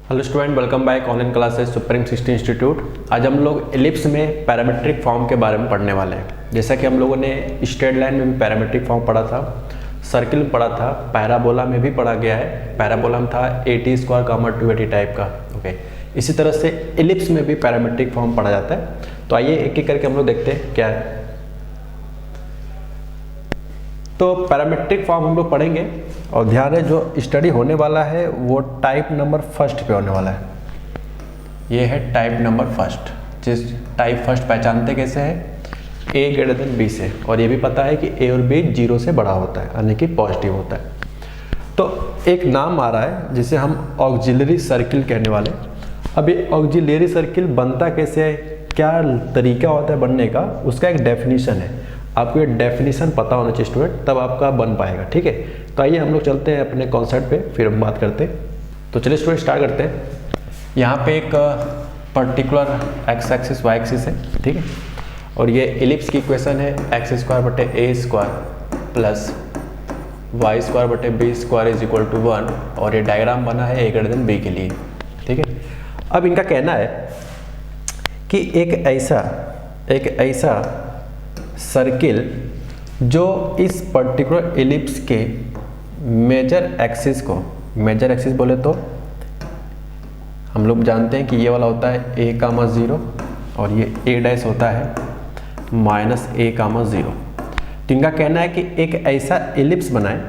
Hello student, welcome back online classes supreme 60 institute. आज हम लोग एलिप्स में पैरामेट्रिक फॉर्म के बारे में पढ़ने वाले हैं। जैसा कि हम लोगों ने स्ट्रेट लाइन में भी पैरामेट्रिक फॉर्म पढ़ा था, सर्किल में पढ़ा था, पैराबोला में भी पढ़ा गया है। पैराबोला में था 80 स्क्वायर कामा 280 टाइप का। ओके, इसी तरह से एलिप्स में भी पैरामेट्रिक फॉर्म पढ़ा जाता है। तो आइए एक एक करके हम लोग देखते हैं क्या है। तो पैरामेट्रिक फॉर्म हम लोग पढ़ेंगे और ध्यान है जो स्टडी होने वाला है वो टाइप नंबर फर्स्ट पे होने वाला है। ये है टाइप नंबर फर्स्ट। जिस टाइप फर्स्ट पहचानते कैसे है? ए ग्रेटर देन बी से, और ये भी पता है कि ए और बी 0 से बड़ा होता है, यानी कि पॉजिटिव होता है। तो एक नाम आ रहा है जिसे हम ऑक्सिलरी सर्किल कहने वाले। अब ये ऑक्सिलरी सर्किल बनता कैसे है, क्या तरीका होता है बनने का, उसका एक डेफिनेशन है। आपको ये डेफिनेशन पता होना चाहिए स्टूडेंट, तब आपका बन पाएगा। ठीक है, तो आइए हम लोग चलते हैं अपने कॉन्सेप्ट पे, फिर हम बात करते हैं। तो चलिए स्टूडेंट स्टार्ट करते हैं। यहाँ पे एक particular x axis y axis है, ठीक है, और ये एलिप्स की इक्वेशन है एक्स स्क्वायर बटे a square plus y square बटे b square is equal to 1, और ये डायग्राम बना है ए ग्रेटर देन बी के लिए। ठीक है, अब इनका कहना है कि एक ऐसा सर्किल जो इस पर्टिकुलर एलिप्स के मेजर एक्सिस को, मेजर एक्सिस बोले तो हम लोग जानते हैं कि ये वाला होता है a कामा 0 और ये a डैश होता है माइनस a कामा 0। तो इनका कहना है कि एक ऐसा एलिप्स बनाए,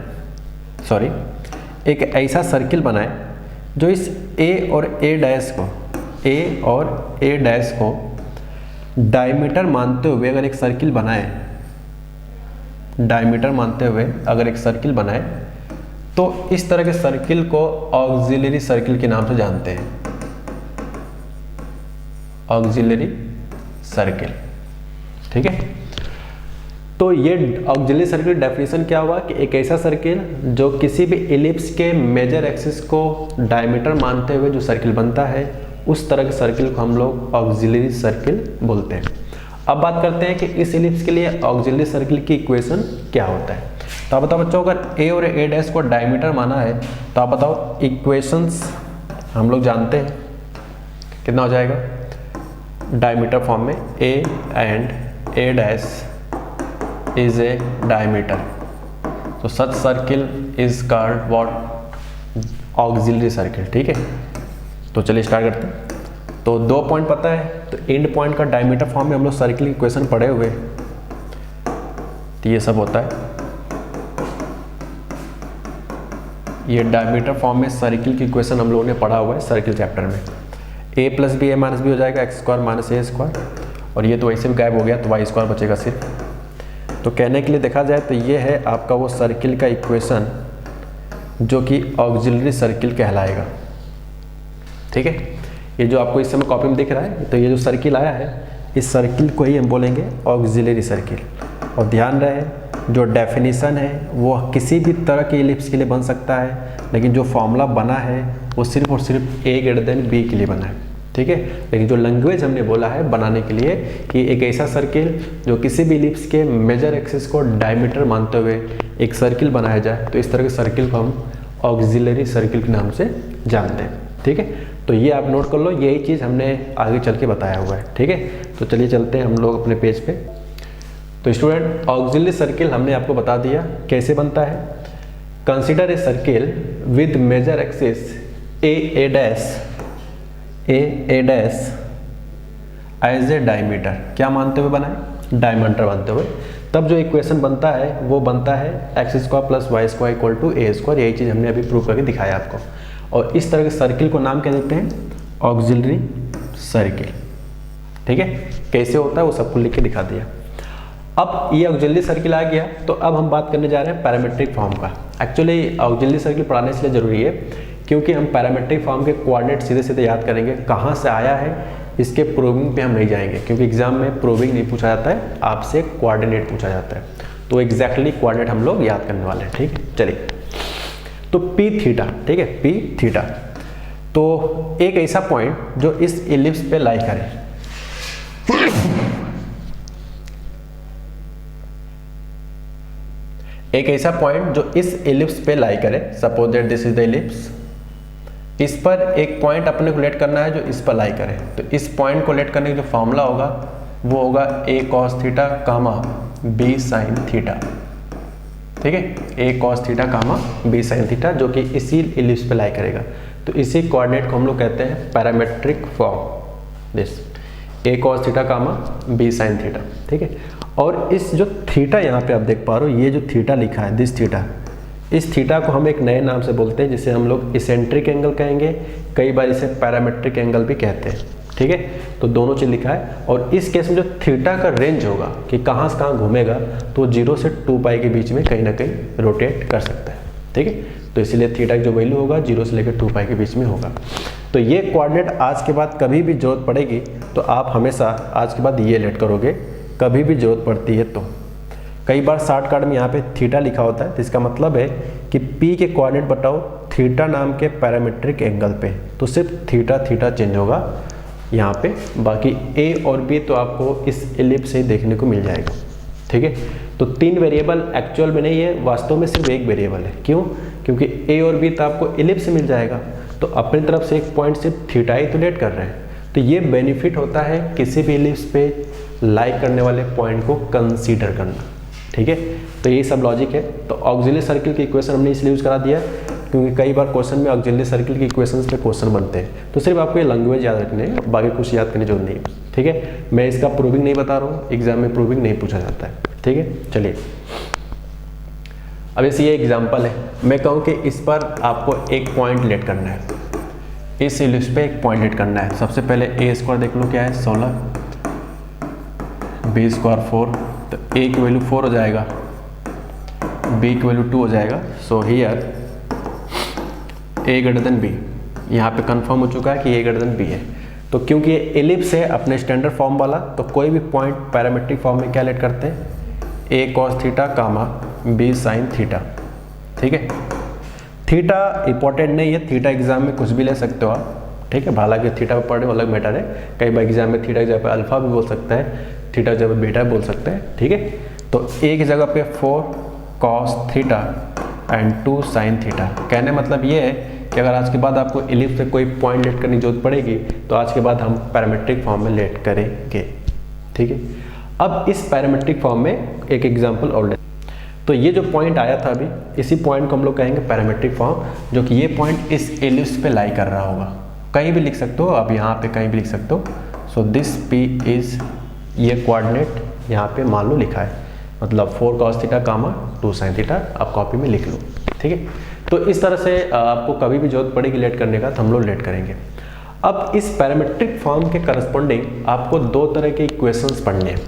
सॉरी एक ऐसा सर्किल बनाए जो इस a और a डैश को डायमीटर मानते हुए अगर एक सर्किल बनाए, डायमीटर मानते हुए अगर एक सर्किल बनाए तो इस तरह के सर्किल को ऑक्सिलरी सर्किल के नाम से जानते हैं। ऑक्सिलरी सर्किल, ठीक है। तो ये ऑक्सिलरी सर्किल डेफिनेशन क्या हुआ कि एक ऐसा सर्किल जो किसी भी एलिप्स के मेजर एक्सिस को डायमीटर मानते हुए जो सर्किल बनता है, उस तरह के सर्किल को हम लोग ऑक्सिलरी सर्किल बोलते हैं। अब बात करते हैं कि इस एलिप्स के लिए ऑक्सिलरी सर्किल की इक्वेशन क्या होता है। तो आप बताओ बच्चों, अगर ए और ए डैश को डायमीटर माना है तो आप बताओ इक्वेशंस हम लोग जानते हैं कितना हो जाएगा डायमीटर फॉर्म में, A and A dash is a diameter, तो such circle is called what, auxiliary circle. ठीक है, तो चलिए स्टार्ट करते हैं। तो 2 पॉइंट पता है, तो एंड पॉइंट का डायमीटर फॉर्म में हम लोग सर्किल की इक्वेशन पढ़े हुए, तो ये सब होता है। ये डायमीटर फॉर्म में सर्किल की इक्वेशन हम लोगों ने पढ़ा हुआ है सर्किल चैप्टर में। a plus b a minus b हो जाएगा एक्स स्क्वायर माइनस ए स्क्वायर, और ये तो वैसे भी गायब हो गया तो वाई स्क्वायर बचेगा सिर्फ। तो कहने के लिए देखा जाए तो ये है आपका वो सर्किल का इक्वेशन जो कि ऑक्सिलरी सर्किल कहलाएगा। ठीक है, ये जो आपको इस समय कॉपी में दिख रहा है, तो ये जो सर्किल आया है, इस सर्किल को ही हम बोलेंगे ऑक्सिलरी सर्किल। और ध्यान रहे जो डेफिनेशन है वो किसी भी तरह के एलिप्स के लिए बन सकता है, लेकिन जो फॉर्मूला बना है वो सिर्फ और सिर्फ ए ग्रेटर देन बी के लिए बना है। ठीक है, लेकिन जो लैंग्वेज हमने बोला है बनाने के लिए कि एक ऐसा सर्किल जो किसी भी एलिप्स के मेजर एक्सिस को डायमीटर मानते हुए एक सर्किल बनाया जाए, तो इस तरह के सर्किल को हम ऑक्सिलरी सर्किल के नाम से जानते हैं। ठीक है, तो ये आप नोट कर लो, यही चीज़ हमने आगे चल के बताया हुआ है। ठीक है, तो चलिए चलते हैं हम लोग अपने पेज पे। तो स्टूडेंट, ऑक्सिलरी सर्किल हमने आपको बता दिया कैसे बनता है। Consider a circle with major axis a dash as a diameter, क्या मानते हुए बनाए, डायमीटर मानते हुए, तब जो इक्वेशन बनता है वो बनता है x square plus y square equal to A square. यही चीज़ हमने अभी प्रूव करके दिखाया आपको। और इस तरह के सर्किल को नाम क्या देते हैं, ऑक्सिलरी सर्किल। ठीक है, कैसे होता है वो सबको लिख के दिखा दिया। अब ये ऑक्सिलरी सर्किल आ गया, तो अब हम बात करने जा रहे हैं पैरामेट्रिक फॉर्म का। एक्चुअली ऑक्सिलरी सर्किल पढ़ाने इसलिए जरूरी है क्योंकि हम पैरामेट्रिक फॉर्म के कोऑर्डिनेट सीधे सीधे याद करेंगे, कहाँ से आया है इसके प्रूविंग पे हम नहीं जाएंगे, क्योंकि एग्जाम में प्रूविंग नहीं पूछा जाता है, आपसे कोऑर्डिनेट पूछा जाता है। तो एग्जैक्टली कोऑर्डिनेट हम लोग याद करने वाले हैं। ठीक है, चलिए, तो पी थीटा, ठीक है, पी थीटा, तो एक ऐसा पॉइंट जो इस एलिप्स पे लाई करे, एक ऐसा पॉइंट जो इस एलिप्स पे लाई करे, suppose that this is the ellipse, इस पर एक पॉइंट अपने को लेट करना है जो इस पर लाई करे। तो इस पॉइंट को लेट करने का जो फॉर्मूला होगा वो होगा a cos theta comma b sin theta. ठीक है, a cos theta comma b sin theta, जो कि इसी इलिप्स पे लाई करेगा। तो इसी कोऑर्डिनेट को हम लोग कहते हैं parametric form, this a cos theta comma b sin theta. ठीक है, और इस जो थीटा यहाँ पे आप देख पा रहे हो, ये जो थीटा लिखा है दिस थीटा, इस थीटा को हम एक नए नाम से बोलते हैं जिसे हम लोग इसेंट्रिक एंगल कहेंगे, कई बार इसे पैरामेट्रिक एंगल भी कहते हैं। ठीक है, तो दोनों चीज़ लिखा है। और इस केस में जो थीटा का रेंज होगा कि कहाँ से कहाँ घूमेगा, तो 0 से 2 पाई के बीच में कहीं ना कहीं रोटेट कर सकता है। ठीक है, तो इसीलिए थीटा की जो वैल्यू होगा 0 से लेकर 2 पाई के बीच में होगा। तो ये कोऑर्डिनेट आज के बाद कभी भी जरूरत पड़ेगी तो आप हमेशा आज के बाद ये लेट करोगे, कभी भी जरूरत पड़ती है तो। कई बार शॉर्टकट में यहाँ पे थीटा लिखा होता है, तो इसका मतलब है कि P के कोऑर्डिनेट बताओ थीटा नाम के पैरामेट्रिक एंगल पे, तो सिर्फ थीटा थीटा चेंज होगा यहाँ पे, बाकी A और B तो आपको इस एलिप्स से ही देखने को मिल जाएगा। ठीक है, तो 3 वेरिएबल एक्चुअल में नहीं है, वास्तव में सिर्फ एक वेरिएबल है। क्यों? क्योंकि A और B तो आपको एलिप्स से मिल जाएगा, तो अपनी तरफ से एक पॉइंट सिर्फ थीटा ही तो लेट कर रहे हैं। तो ये बेनिफिट होता है किसी भी एलिप्स पे लाई करने वाले पॉइंट को कंसीडर करना। ठीक है, तो यही सब लॉजिक है। तो ऑक्सिलरी सर्किल की इक्वेशन हमने इसलिए यूज करा दिया क्योंकि कई बार क्वेश्चन में ऑक्सिलरी सर्किल की इक्वेशंस पे क्वेश्चन बनते हैं, तो सिर्फ आपको ये लैंग्वेज याद रखने है, बाकी कुछ याद करने की जरूरत नहीं है। ठीक है, मैं इसका प्रूविंग नहीं बता रहा हूँ, एग्जाम में प्रूविंग नहीं पूछा जाता है। ठीक है, चलिए अब जैसे ये एग्जाम्पल है, मैं कहूँ कि इस पर आपको एक पॉइंट लेट करना है, इस इलिप्स पे एक पॉइंट लेट करना है। सबसे पहले ए स्क्वायर देख लो क्या है 16, बी स्क्वायर 4, तो ए की वैल्यू 4 हो जाएगा, बी की वैल्यू 2 हो जाएगा। So here a greater than b, यहाँ पे कंफर्म हो चुका है कि ए ग्रेटर देन बी है। तो क्योंकि ये एलिप्स है अपने स्टैंडर्ड फॉर्म वाला, तो कोई भी पॉइंट पैरामेट्रिक फॉर्म में क्या लेट करते हैं, ए कॉस थीटा कामा बी साइन थीटा। ठीक है, थीटा इंपॉर्टेंट नहीं है, थीटा एग्जाम में कुछ भी ले सकते हो आप। ठीक है, हालांकि थीटा पर पढ़ने अलग मैटर है, कई बार एग्जाम में थीटा की जगह पे अल्फा भी बोल सकता है, थीटा की जगह पे बीटा बोल सकते हैं। ठीक है, तो ए की जगह पे 4 cos theta and 2 sine theta. कहने मतलब ये है कि अगर आज के बाद आपको एलिप्स से कोई पॉइंट लेट करने की जरूरत पड़ेगी तो आज के बाद हम पैरामेट्रिक फॉर्म में लेट करेंगे। ठीक है, अब इस पैरामेट्रिक फॉर्म में एक एग्जांपल और ले, तो ये जो पॉइंट आया था अभी, इसी पॉइंट को हम लोग कहेंगे पैरामेट्रिक फॉर्म, जो कि ये पॉइंट इस एलिप्स पे लाई कर रहा होगा। कहीं भी लिख सकते हो, अब यहाँ पे कहीं भी लिख सकते हो। सो दिस P इज, ये कोऑर्डिनेट यहाँ पे मान लो लिखा है, मतलब 4 cos थीटा कामा 2 sin थीटा, आप कॉपी में लिख लो। ठीक है, तो इस तरह से आपको कभी भी जरूरत पड़ेगी लेट करने का तो हम लोग लेट करेंगे। अब इस पैरामेट्रिक फॉर्म के करस्पॉन्डिंग आपको 2 तरह के इक्वेशंस पढ़ने हैं,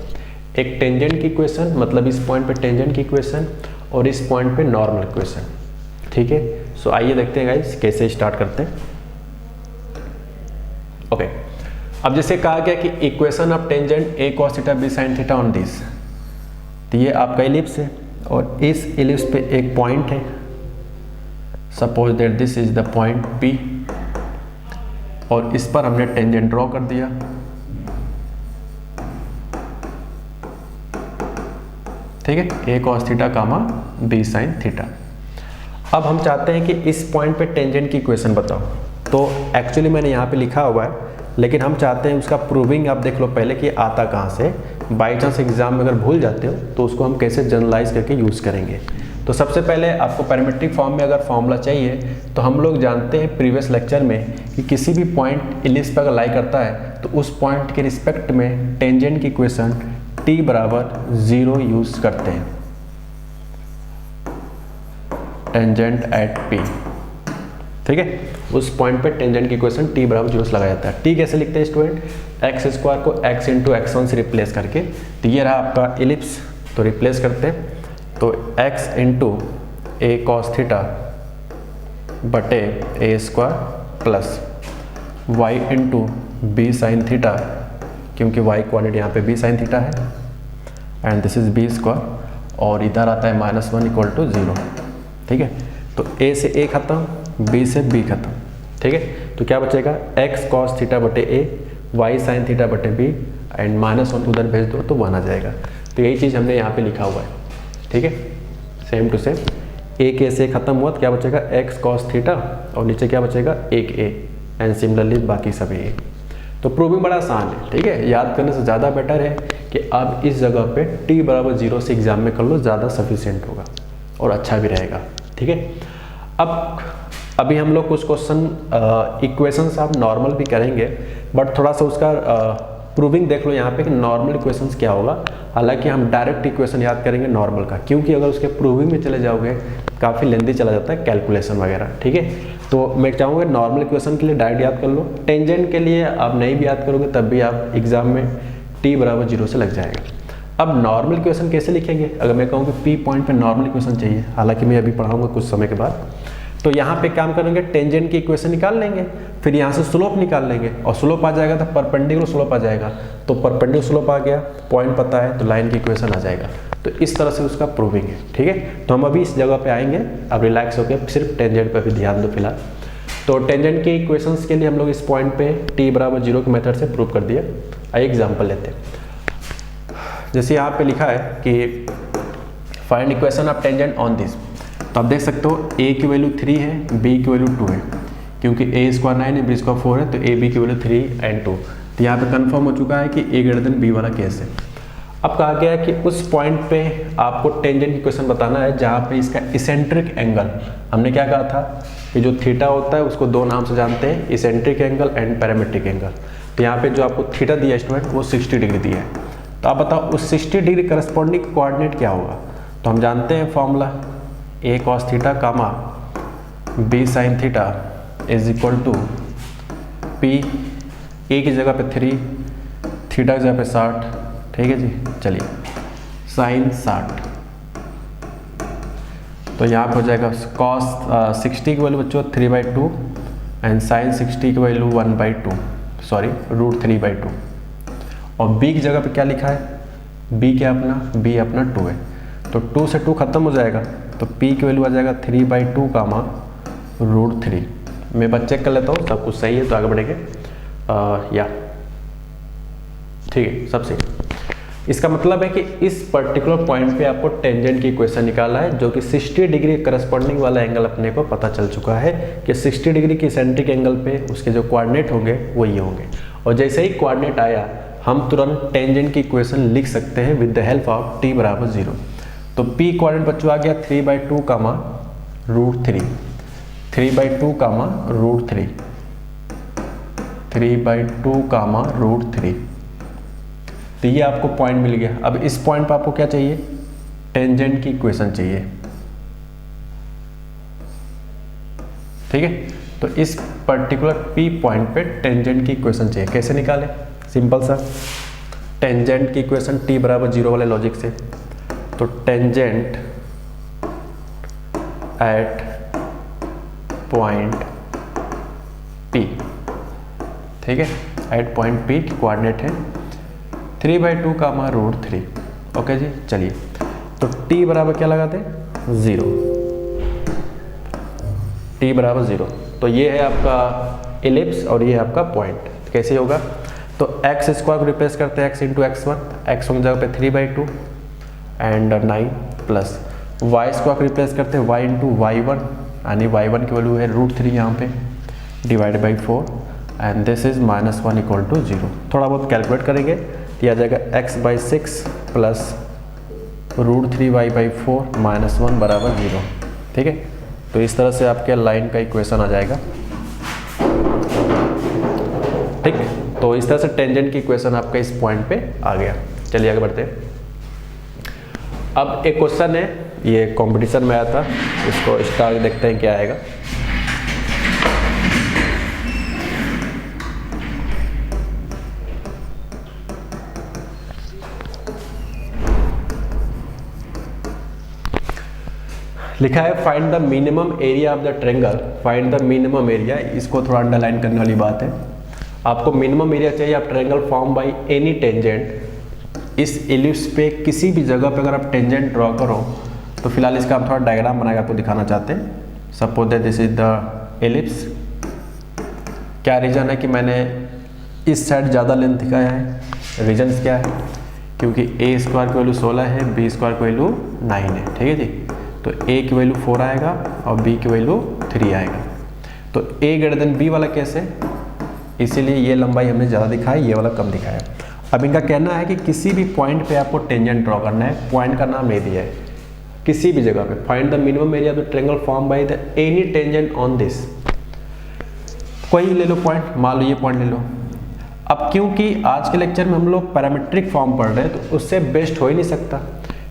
एक टेंजेंट की इक्वेशन, मतलब इस पॉइंट पे टेंजेंट की इक्वेशन, और इस पॉइंट पे नॉर्मल इक्वेशन। ठीक है, सो आइए देखते हैं गाइस कैसे स्टार्ट करते हैं। ओके, अब जैसे कहा गया कि equation of tangent a cos theta b sin theta on this, तो ये आपका एलिप्स है और इस एलिप्स पे एक पॉइंट है, suppose that this is the point P, और इस पर हमने टेंजेंट ड्रॉ कर दिया। ठीक है, a cos theta comma b sin theta. अब हम चाहते हैं कि इस पॉइंट पे टेंजेंट की इक्वेशन बताओ, तो एक्चुअली मैंने यहाँ पे लिखा हुआ है, लेकिन हम चाहते हैं उसका प्रूविंग आप देख लो पहले कि आता कहाँ से, बाई चांस एग्जाम में अगर भूल जाते हो तो उसको हम कैसे जनरलाइज करके यूज़ करेंगे। तो सबसे पहले आपको पैरामेट्रिक फॉर्म में अगर फॉर्मूला चाहिए तो हम लोग जानते हैं प्रीवियस लेक्चर में कि किसी भी पॉइंट एलिप्स पर अगर लाई करता है तो उस पॉइंट के रिस्पेक्ट में टेंजेंट की इक्वेशन t बराबर 0 यूज करते हैं, टेंजेंट एट P। ठीक है, उस पॉइंट पे टेंजेंट की इक्वेशन t बराबर 0 लगाया जाता है। t कैसे लिखते हैं स्टूडेंट, एक्स स्क्वायर को x इंटू x1 से रिप्लेस करके, तो ये रहा आपका एलिप्स, तो रिप्लेस करते हैं, तो x into a cos theta बटे a square plus y into b sine theta, क्योंकि y कोऑर्डिनेट यहाँ पे b साइन थीटा है, and this is b square, और इधर आता है -1 इक्वल टू 0। ठीक है, तो a से a खत्म, b से b खत्म। ठीक है, तो क्या बचेगा, x cos थीटा बटे a, y sin थीटा बटे b, एंड -1 उधर भेज दो तो 1 आ जाएगा। तो यही चीज़ हमने यहाँ पे लिखा हुआ है। ठीक है, सेम टू सेम एक ए से ख़त्म हुआ तो क्या बचेगा एक्स कॉस थीटा और नीचे क्या बचेगा एक ए एंड सिमिलरली बाकी सभी ए। तो प्रूविंग बड़ा आसान है, ठीक है, याद करने से ज़्यादा बेटर है कि आप इस जगह पे t बराबर 0 से एग्जाम में कर लो, ज़्यादा सफिशिएंट होगा और अच्छा भी रहेगा, ठीक है। अब अभी हम लोग कुछ क्वेश्चन इक्वेशंस आप नॉर्मल भी करेंगे, बट थोड़ा सा उसका प्रूविंग देख लो यहाँ पे कि नॉर्मल इक्वेशंस क्या होगा। हालांकि हम डायरेक्ट इक्वेशन याद करेंगे नॉर्मल का, क्योंकि अगर उसके प्रूविंग में चले जाओगे काफ़ी लेंदी चला जाता है कैलकुलेशन वगैरह, ठीक है। तो मैं चाहूँगा नॉर्मल इक्वेशन के लिए डायरेक्ट याद कर लो, टेंजेंट के लिए आप नहीं भी याद करोगे तब भी आप एग्जाम में t बराबर 0 से लग जाएगा। अब नॉर्मल इक्वेशन कैसे लिखेंगे, अगर मैं कहूँ कि p पॉइंट पे नॉर्मल इक्वेशन चाहिए, हालांकि मैं अभी पढ़ाऊँगा कुछ समय के बाद, तो यहाँ पे काम करेंगे टेंजेंट की इक्वेशन निकाल लेंगे, फिर यहाँ से स्लोप निकाल लेंगे और स्लोप आ जाएगा तो परपेंडिकुलर स्लोप आ जाएगा, तो परपेंडिकुलर स्लोप आ गया, पॉइंट पता है तो लाइन की इक्वेशन आ जाएगा। तो इस तरह से उसका प्रूविंग है, ठीक है। तो हम अभी इस जगह पे आएंगे, अब रिलैक्स होकर सिर्फ टेंजेंट पे भी ध्यान दो फिलहाल। तो टेंजेंट के इक्वेशंस के लिए हम लोग इस पॉइंट पे t बराबर 0 के मेथड से प्रूव कर दिया। आइए एग्जाम्पल लेते हैं। जैसे यहाँ पे लिखा है कि find equation of tangent on this, तो आप देख सकते हो a की वैल्यू 3 है, b की वैल्यू 2 है, क्योंकि a स्क्वायर 9 है, b स्क्वायर 4 है, तो a b की वैल्यू 3 एंड 2। तो यहाँ पे कंफर्म हो चुका है कि a ग्रेटर देन b वाला केस है। अब कहा गया है कि उस पॉइंट पे आपको टेंजेंट की क्वेश्चन बताना है जहाँ पे इसका इसेंट्रिक एंगल, हमने क्या कहा था कि जो थीटा होता है उसको दो नाम से जानते हैं, eccentric angle and parametric angle. तो यहाँ पे जो आपको थीटा दिया स्टूडेंट वो 60 डिग्री दिया है, तो आप बताओ उस 60 डिग्री करस्पॉन्डिंग कोऑर्डिनेट क्या होगा। तो हम जानते हैं formula a cos theta comma b sin theta is equal to p, a की जगह पे 3, थीटा की जगह पे 60, ठीक है जी। चलिए साइन 60, तो यहाँ पे हो जाएगा कॉस 60 की वैल्यू बच्चों 3/2 एंड साइन 60 की वैल्यू 1/2, सॉरी √3/2। और b की जगह पे क्या लिखा है, b क्या अपना, b अपना 2 है, तो 2 से 2 खत्म हो जाएगा, तो p की वैल्यू आ जाएगा 3/2 कामा √3। मैं बस चेक कर लेता हूँ सब कुछ सही है तो आगे बढ़ेंगे। या ठीक है, सब सही। इसका मतलब है कि इस पर्टिकुलर पॉइंट पे आपको टेंजेंट की इक्वेशन निकाला है, जो कि 60 डिग्री करस्पॉन्डिंग वाला एंगल अपने को पता चल चुका है कि 60 डिग्री की सेंट्रिक एंगल पे उसके जो कोऑर्डिनेट होंगे वो ये होंगे। और जैसे ही कोऑर्डिनेट आया हम तुरंत टेंजेंट की इक्वेशन लिख सकते हैं with the help of t बराबर 0। तो p कोऑर्डिनेट बच्चों आ गया 3/2 कामा √3, 3/2 कामा √3, 3/2 कामा √3। तो ये आपको पॉइंट मिल गया। अब इस पॉइंट पर आपको क्या चाहिए, टेंजेंट की इक्वेशन चाहिए, ठीक है। तो इस पर्टिकुलर P पॉइंट पे टेंजेंट की इक्वेशन चाहिए। कैसे निकालें, सिंपल सा, टेंजेंट की इक्वेशन t बराबर 0 वाले लॉजिक से, तो टेंजेंट एट पॉइंट P, ठीक है, एट पॉइंट P की कोऑर्डिनेट है 3/2 कामा √3। ओके जी, चलिए तो t बराबर क्या लगाते हैं 0, t बराबर 0। तो ये है आपका एलिप्स और ये है आपका पॉइंट। कैसे होगा, तो x स्क्वायर को रिप्लेस करते हैं x इंटू x1, x1 जगह पे 3/2 एंड 9 प्लस y स्क्वायर को रिप्लेस करते हैं y इंटू y1, यानी y1 की वैल्यू है √3 यहाँ पे divide by 4 and this is -1 equal to 0। थोड़ा बहुत कैलकुलेट करेंगे तो आ जाएगा x/6 प्लस √3y/4 -1 बराबर 0, ठीक है। तो इस तरह से आपके लाइन का इक्वेशन आ जाएगा, ठीक। तो इस तरह से टेंजेंट की इक्वेशन आपका इस पॉइंट पे आ गया। चलिए आगे बढ़ते हैं। अब एक क्वेश्चन है, ये कंपटीशन में आया था, इसको स्टार देखते हैं क्या आएगा। लिखा है find the minimum area of the triangle, find the minimum area. इसको थोड़ा अंडरलाइन करने वाली बात है, आपको मिनिमम एरिया चाहिए आप triangle form by any tangent. इस एलिप्स पे किसी भी जगह पे अगर आप टेंजेंट ड्रॉ करो, तो फिलहाल इसका हम थोड़ा डायग्राम बनाकर आपको दिखाना चाहते हैं। Suppose that this is the ellipse. क्या रीजन है कि मैंने इस साइड ज़्यादा लेंथ दिखाया है, रीजन्स क्या है, क्योंकि a स्क्वायर की वैल्यू 16 है, b स्क्वायर की वैल्यू 9 है, ठीक है जी। तो a की वैल्यू 4 आएगा और b की वैल्यू 3 आएगा। तो a ग्रेटर देन b वाला केस है, इसीलिए ये लंबाई हमने ज़्यादा दिखाई, ये वाला कम दिखाया। अब इनका कहना है कि किसी भी पॉइंट पे आपको टेंजेंट ड्रॉ करना है, पॉइंट का नाम नहीं दिया है, किसी भी जगह पे find the minimum area of the triangle form by the any tangent on this. कोई ले लो पॉइंट, मान लो ये पॉइंट ले लो। अब क्योंकि आज के लेक्चर में हम लोग पैरामीट्रिक फॉर्म पढ़ रहे हैं तो उससे बेस्ट हो ही नहीं सकता,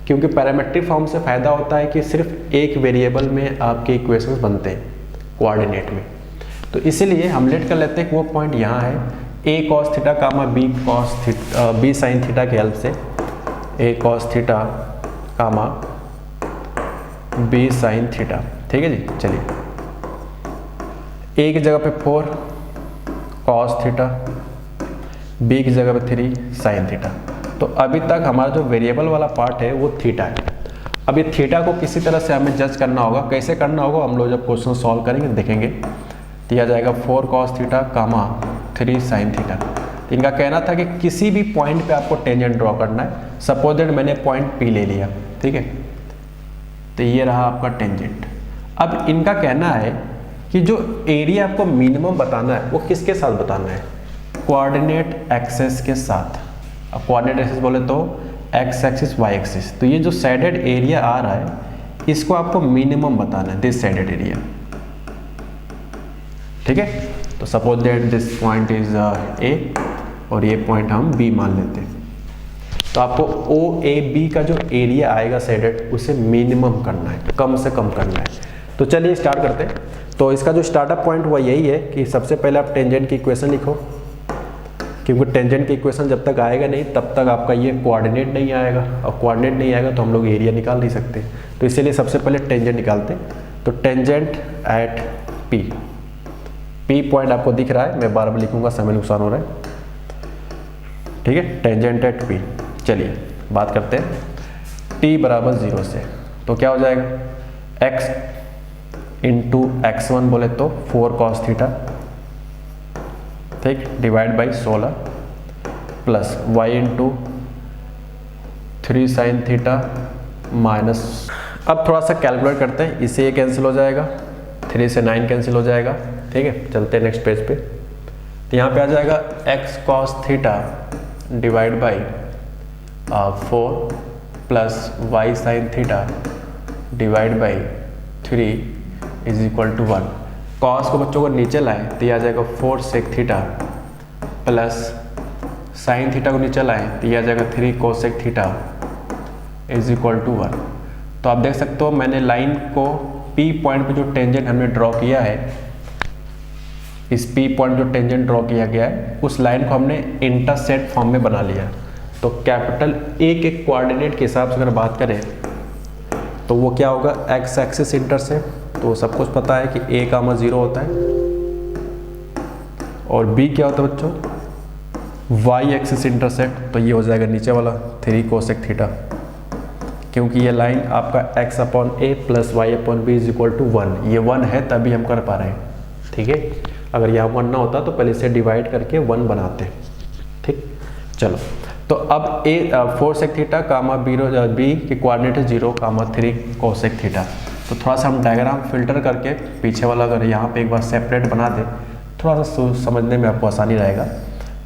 क्योंकि पैरामीट्रिक फॉर्म से फ़ायदा होता है कि सिर्फ एक वेरिएबल में आपके इक्वेशंस बनते हैं कोऑर्डिनेट में। तो इसीलिए हम लेट कर लेते हैं कि वो पॉइंट यहाँ है, a cos theta comma b sin theta के हेल्प से a cos theta comma b sin theta. ठीक है जी, चलिए a की जगह पे 4 cos थीटा, b की जगह पे 3 sin थीटा। तो अभी तक हमारा जो वेरिएबल वाला पार्ट है वो थीटा है। अब ये थीटा को किसी तरह से हमें जज करना होगा, कैसे करना होगा हम लोग जब क्वेश्चन सॉल्व करेंगे देखेंगे। दिया जाएगा 4 cos थीटा कामा 3 sin थीटा। तो इनका कहना था कि किसी भी पॉइंट पे आपको टेंजेंट ड्रॉ करना है। सपोज दैट मैंने पॉइंट P ले लिया, ठीक है, तो ये रहा आपका टेंजेंट। अब इनका कहना है कि जो एरिया आपको मिनिमम बताना है वो किसके साथ बताना है, कोऑर्डिनेट एक्सेस के साथ। अब कोऑर्डिनेट एक्सेस बोले तो एक्स एक्सिस वाई एक्सिस। तो ये जो साइडेड एरिया आ रहा है इसको आपको मिनिमम बताना है, दिस साइडेड एरिया। ठीक है, तो suppose that this point is A और ये पॉइंट हम B मान लेते हैं। तो आपको OAB का जो एरिया आएगा साइडेड उसे मिनिमम करना है, कम से कम करना है। तो चलिए स्टार्ट करते हैं। तो इसका जो स्टार्टअप पॉइंट हुआ यही है कि सबसे पहले आप टेंजेंट की इक्वेशन लिखो, क्योंकि टेंजेंट की इक्वेशन जब तक आएगा नहीं तब तक आपका ये कोऑर्डिनेट नहीं आएगा, और कोऑर्डिनेट नहीं आएगा तो हम लोग एरिया निकाल नहीं सकते। तो इसीलिए सबसे पहले टेंजेंट निकालते हैं। तो टेंजेंट एट P पॉइंट आपको दिख रहा है, मैं बार बार लिखूंगा, समय नुकसान हो रहा है। ठीक है, टेंजेंट एट P। चलिए बात करते हैं t बराबर 0 से। तो क्या हो जाएगा, x इंटू x1 बोले तो 4 cos थीटा, ठीक, divide by 16 plus y into 3 sin theta minus. अब थोड़ा सा कैलकुलेट करते हैं, इससे ये कैंसिल हो जाएगा, 3 से 9 कैंसिल हो जाएगा। ठीक है, चलते हैं नेक्स्ट पेज पे। तो यहाँ पे आ जाएगा x cos theta divide by 4 plus y sin theta divide by 3 is equal to 1। Cos को बच्चों को नीचे लाएं तो ये आ जाएगा 4 sec theta plus sin theta को नीचे लाएं तो ये आ जाएगा 3 cosec theta is equal to 1। तो आप देख सकते हो मैंने लाइन को P पॉइंट पे जो टेंजेंट हमने ड्रॉ किया है, इस P पॉइंट जो टेंजेंट ड्रॉ किया गया है उस लाइन को हमने इंटरसेक्ट फॉर्म में बना लिया। तो कैपिटल A के कोऑर्डिनेट के हिसाब से अगर बात करें तो वो क्या होगा, एक्स एक्सिस इंटरसेप्ट। तो सब कुछ पता है कि A कामा 0 होता है, और B क्या होता है बच्चों, Y एक्सिस इंटरसेप्ट। तो ये हो जाएगा नीचे वाला 3 cosec थीटा, क्योंकि ये लाइन आपका x upon A plus y upon B is equal to 1। ये 1 है तभी हम कर पा रहे हैं। ठीक है, अगर यहाँ 1 ना होता तो पहले इसे डिवाइड करके 1 बनाते। ठीक, चलो तो अब A 4 sec theta comma B के कोऑर्डिनेट है 0 कामा 3 cosec थीटा। तो थोड़ा सा हम डायग्राम फिल्टर करके पीछे वाला अगर यहाँ पे एक बार सेपरेट बना दे, थोड़ा सा समझने में आपको आसानी रहेगा।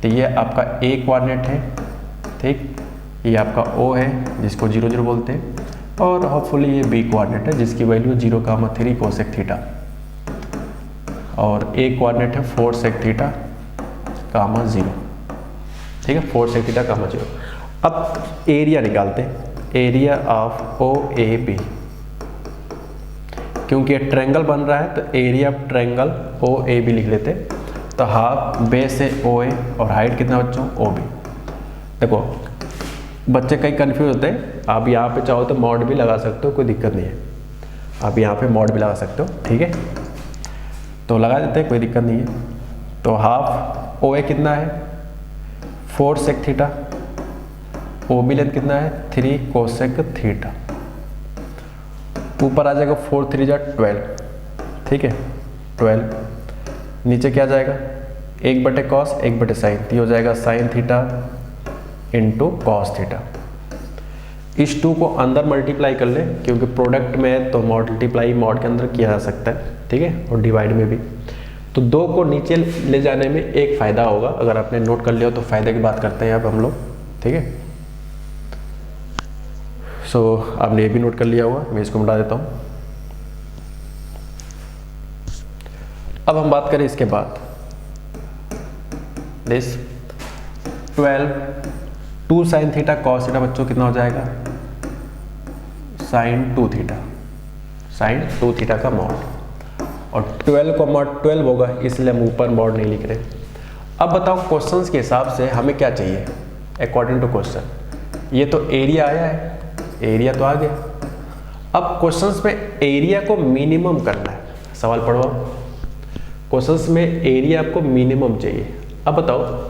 तो ये आपका A कोऑर्डिनेट है, ठीक, ये आपका O है जिसको 0 0 बोलते हैं, और होपफुली ये B कोऑर्डिनेट है जिसकी वैल्यू 0 कामा 3 cosec थीटा, और A कोऑर्डिनेट है 4 sec थीटा कामा 0। ठीक है, 4 sec थीटा कामा 0। अब एरिया निकालते हैं, एरिया ऑफ OAB। क्योंकि ये ट्रायंगल बन रहा है तो एरिया ऑफ ट्रायंगल OAB लिख लेते हैं। तो हाफ बेस है OA और हाइट कितना बच्चों, OB। देखो बच्चे कई कंफ्यूज होते हैं, आप यहाँ पे चाहो तो मॉड भी लगा सकते हो, कोई दिक्कत नहीं है, आप यहाँ पे मॉड भी लगा सकते हो। ठीक है, तो लगा देते हैं, कोई दिक्कत नहीं है। तो हाफ OA कितना है, 4 sec थीटा, OB लेंथ कितना है, 3 cosec थीटा। ऊपर आ जाएगा 4 3 जा 12, ठीक है, 12। नीचे क्या जाएगा, 1 cos 1 sin, तो ये हो जाएगा sin theta into cos theta. इस 2 को अंदर मल्टीप्लाई कर ले, क्योंकि प्रोडक्ट में है तो मल्टीप्लाई मॉड के अंदर किया जा सकता है, ठीक है, और डिवाइड में भी। तो 2 को नीचे ले जाने में एक फ़ायदा होगा, अगर आपने नोट कर लिया हो तो फ़ायदे की बात करते हैं अब हम लोग, ठीक है। सो आपने ये भी नोट कर लिया होगा, मैं इसको मिटा देता हूँ। अब हम बात करें इसके बाद this 12 2 sine theta cos theta बच्चों कितना हो जाएगा, साइन 2 थीटा, साइन 2 थीटा का मॉड, और 12 को मॉड 12 होगा, इसलिए हम ऊपर मॉड नहीं लिख रहे। अब बताओ क्वेश्चंस के हिसाब से हमें क्या चाहिए अकॉर्डिंग टू क्वेश्चन। ये तो एरिया आया है, एरिया तो आ गया। अब क्वेश्चंस में एरिया को मिनिमम करना है, सवाल पढ़ो। क्वेश्चंस में एरिया आपको मिनिमम चाहिए। अब बताओ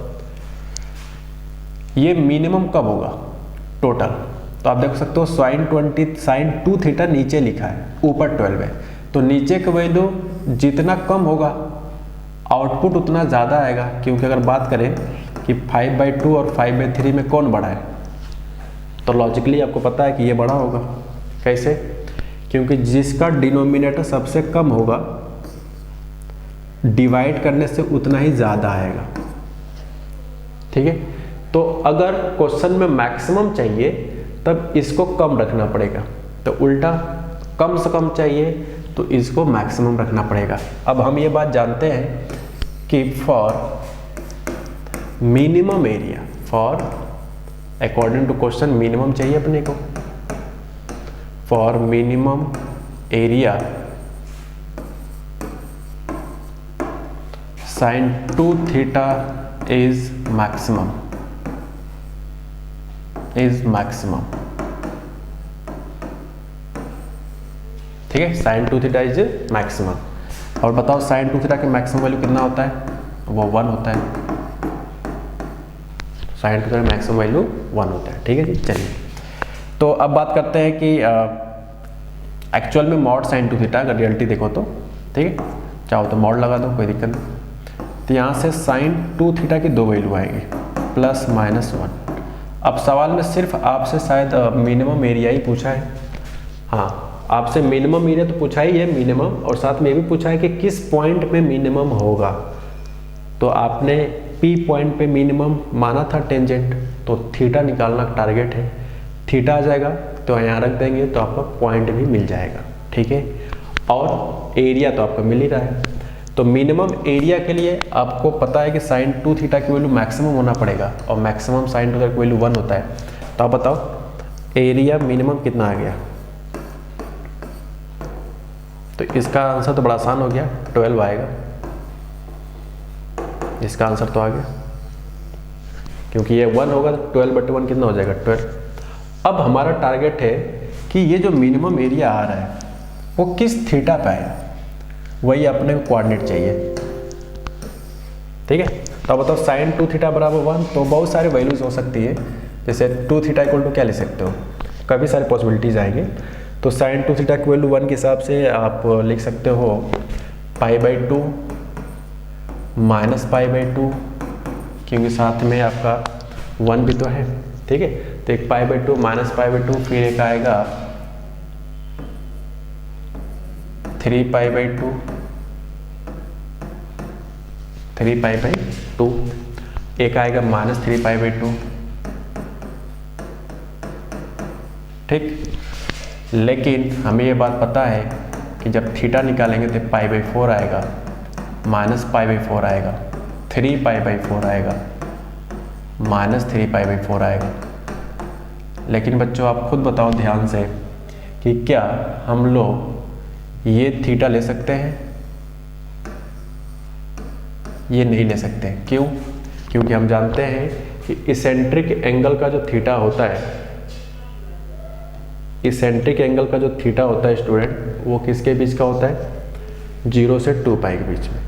ये मिनिमम कब होगा टोटल, तो आप देख सकते हो साइन 2 थीटा नीचे लिखा है, ऊपर 12 है, तो नीचे का वैल्यू जितना कम होगा आउटपुट उतना ज़्यादा आएगा। क्योंकि अगर बात करें कि 5/2 और 5/3 में कौन बड़ा है, तो लॉजिकली आपको पता है कि ये बड़ा होगा। कैसे? क्योंकि जिसका डिनोमिनेटर सबसे कम होगा डिवाइड करने से उतना ही ज़्यादा आएगा, ठीक है। तो अगर क्वेश्चन में मैक्सिमम चाहिए तब इसको कम रखना पड़ेगा, तो उल्टा कम से कम चाहिए तो इसको मैक्सिमम रखना पड़ेगा। अब हम ये बात जानते हैं कि for minimum area, for according to question minimum चाहिए अपने को, for minimum area sine 2 theta is maximum, is maximum, ठीक है। Sine 2 theta is maximum. और बताओ साइन 2 थीटा के मैक्सिमम वैल्यू कितना होता है, वो 1 होता है। साइन 2 थीटा मैक्सिमम वैल्यू 1 होता है, ठीक है जी। चलिए तो अब बात करते हैं कि एक्चुअल में मॉड साइन 2 थीटा अगर रियलिटी देखो तो, ठीक है, चाहो तो मॉड लगा दो, कोई दिक्कत नहीं। तो यहाँ से साइन 2 थीटा की 2 वैल्यू आएगी, प्लस माइनस 1। अब सवाल में सिर्फ आपसे शायद मिनिमम एरिया ही पूछा है, हाँ आपसे मिनिमम एरिया तो पूछा ही है मिनिमम, और साथ में ये भी पूछा है कि किस पॉइंट में मिनिमम होगा। तो आपने P पॉइंट पे मिनिमम माना था टेंजेंट, तो थीटा निकालना टारगेट है, थीटा आ जाएगा तो यहाँ रख देंगे तो आपका पॉइंट भी मिल जाएगा, ठीक है। और एरिया तो आपका मिल ही रहा है। तो मिनिमम एरिया के लिए आपको पता है कि साइन 2 थीटा की वैल्यू मैक्सिमम होना पड़ेगा, और मैक्सिमम साइन 2 थीटा की वैल्यू 1 होता है। तो आप बताओ एरिया मिनिमम कितना आ गया, तो इसका आंसर तो बड़ा आसान हो गया, 12 आएगा। इसका आंसर तो आ गया, क्योंकि ये 1 होगा, 12/1 कितना हो जाएगा, 12। अब हमारा टारगेट है कि ये जो मिनिमम एरिया आ रहा है वो किस थीटा पे आया, वही अपने को कोऑर्डिनेट चाहिए, ठीक है। तो अब बताओ साइन 2 थीटा बराबर 1, तो बहुत सारे वैल्यूज हो सकती है। जैसे 2 थीटा इक्वल टू क्या ले सकते हो, काफ़ी सारे पॉसिबिलिटीज आएंगे। तो साइन 2 थीटा की वैल्यू 1 के हिसाब से आप लिख सकते हो π/2 माइनस π/2, क्योंकि साथ में आपका 1 भी तो है, ठीक है। तो एक π/2 माइनस π/2, फिर एक आएगा 3π/2, 3π/2, एक आएगा माइनस 3π/2, ठीक। लेकिन हमें ये बात पता है कि जब थीटा निकालेंगे तो π/4 आएगा, माइनस π/4 आएगा, 3π/4 आएगा, माइनस 3π/4 आएगा। लेकिन बच्चों आप खुद बताओ ध्यान से कि क्या हम लोग ये थीटा ले सकते हैं, ये नहीं ले सकते। क्यों? क्योंकि हम जानते हैं कि इसेंट्रिक एंगल का जो थीटा होता है, इसेंट्रिक एंगल का जो थीटा होता है स्टूडेंट, वो किसके बीच का होता है, 0 से 2π के बीच में,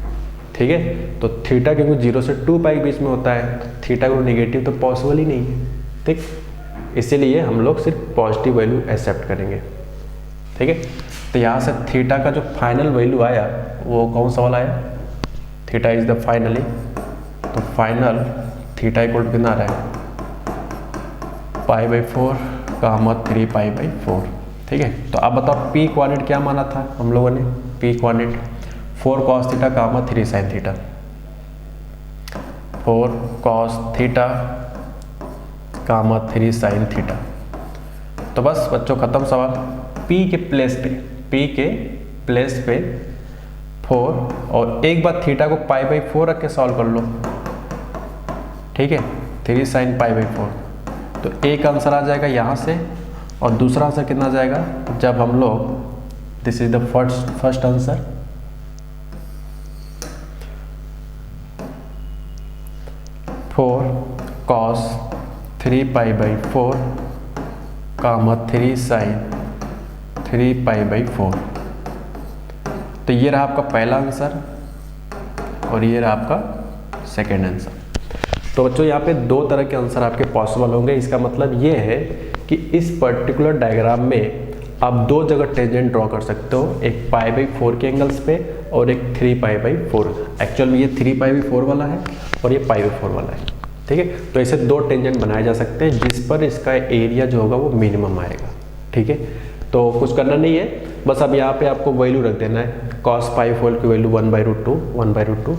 ठीक है। तो थीटा क्योंकि 0 से 2π के बीच में होता है, तो थीटा को नेगेटिव तो पॉसिबल ही नहीं है, ठीक। इसीलिए हम लोग सिर्फ पॉजिटिव वैल्यू एक्सेप्ट करेंगे, ठीक है। तो यहाँ से थीटा का जो फाइनल वैल्यू आया वो कौन सा वाला आया, थीटा इज द फाइनली, तो फाइनल थीटा इक्वल टू कितना आ रहा है, π/4 कामा 3 पाई बाई 4। ठीक है, तो अब बताओ पी कोऑर्डिनेट क्या माना था हम लोगों ने, पी कोऑर्डिनेट 4 cos थीटा कामा 3 sin थीटा, 4 cos थीटा कामा 3 sin थीटा। तो बस बच्चों खत्म सवाल। P के प्लेस पे 4 और एक बार थीटा को पाई बाई 4 रख के सॉल्व कर लो। ठीक है, 3 sin पाई बाई 4। तो एक आंसर आ जाएगा यहाँ से और दूसरा आंसर कितना आ जाएगा, जब हम लोग, this is the first answer, four cos 3 pi by 4 कामा 3 sin 3 पाई बाई 4। तो ये रहा आपका पहला आंसर और ये रहा आपका सेकेंड आंसर। तो बच्चों यहाँ पे दो तरह के आंसर आपके पॉसिबल होंगे। इसका मतलब ये है कि इस पर्टिकुलर डायग्राम में आप दो जगह टेंजेंट ड्रॉ कर सकते हो, एक पाई बाई 4 के एंगल्स पे और एक 3 पाई बाई 4। एक्चुअल में ये 3 पाई बाई 4 वाला है और ये पाई बाई 4 वाला है। ठीक है, तो ऐसे दो टेंजेंट बनाए जा सकते हैं जिस पर इसका एरिया जो होगा वो मिनिमम आएगा। ठीक है, तो कुछ करना नहीं है, बस अब यहाँ पे आपको वैल्यू रख देना है। cos पाई 4 की वैल्यू 1/√2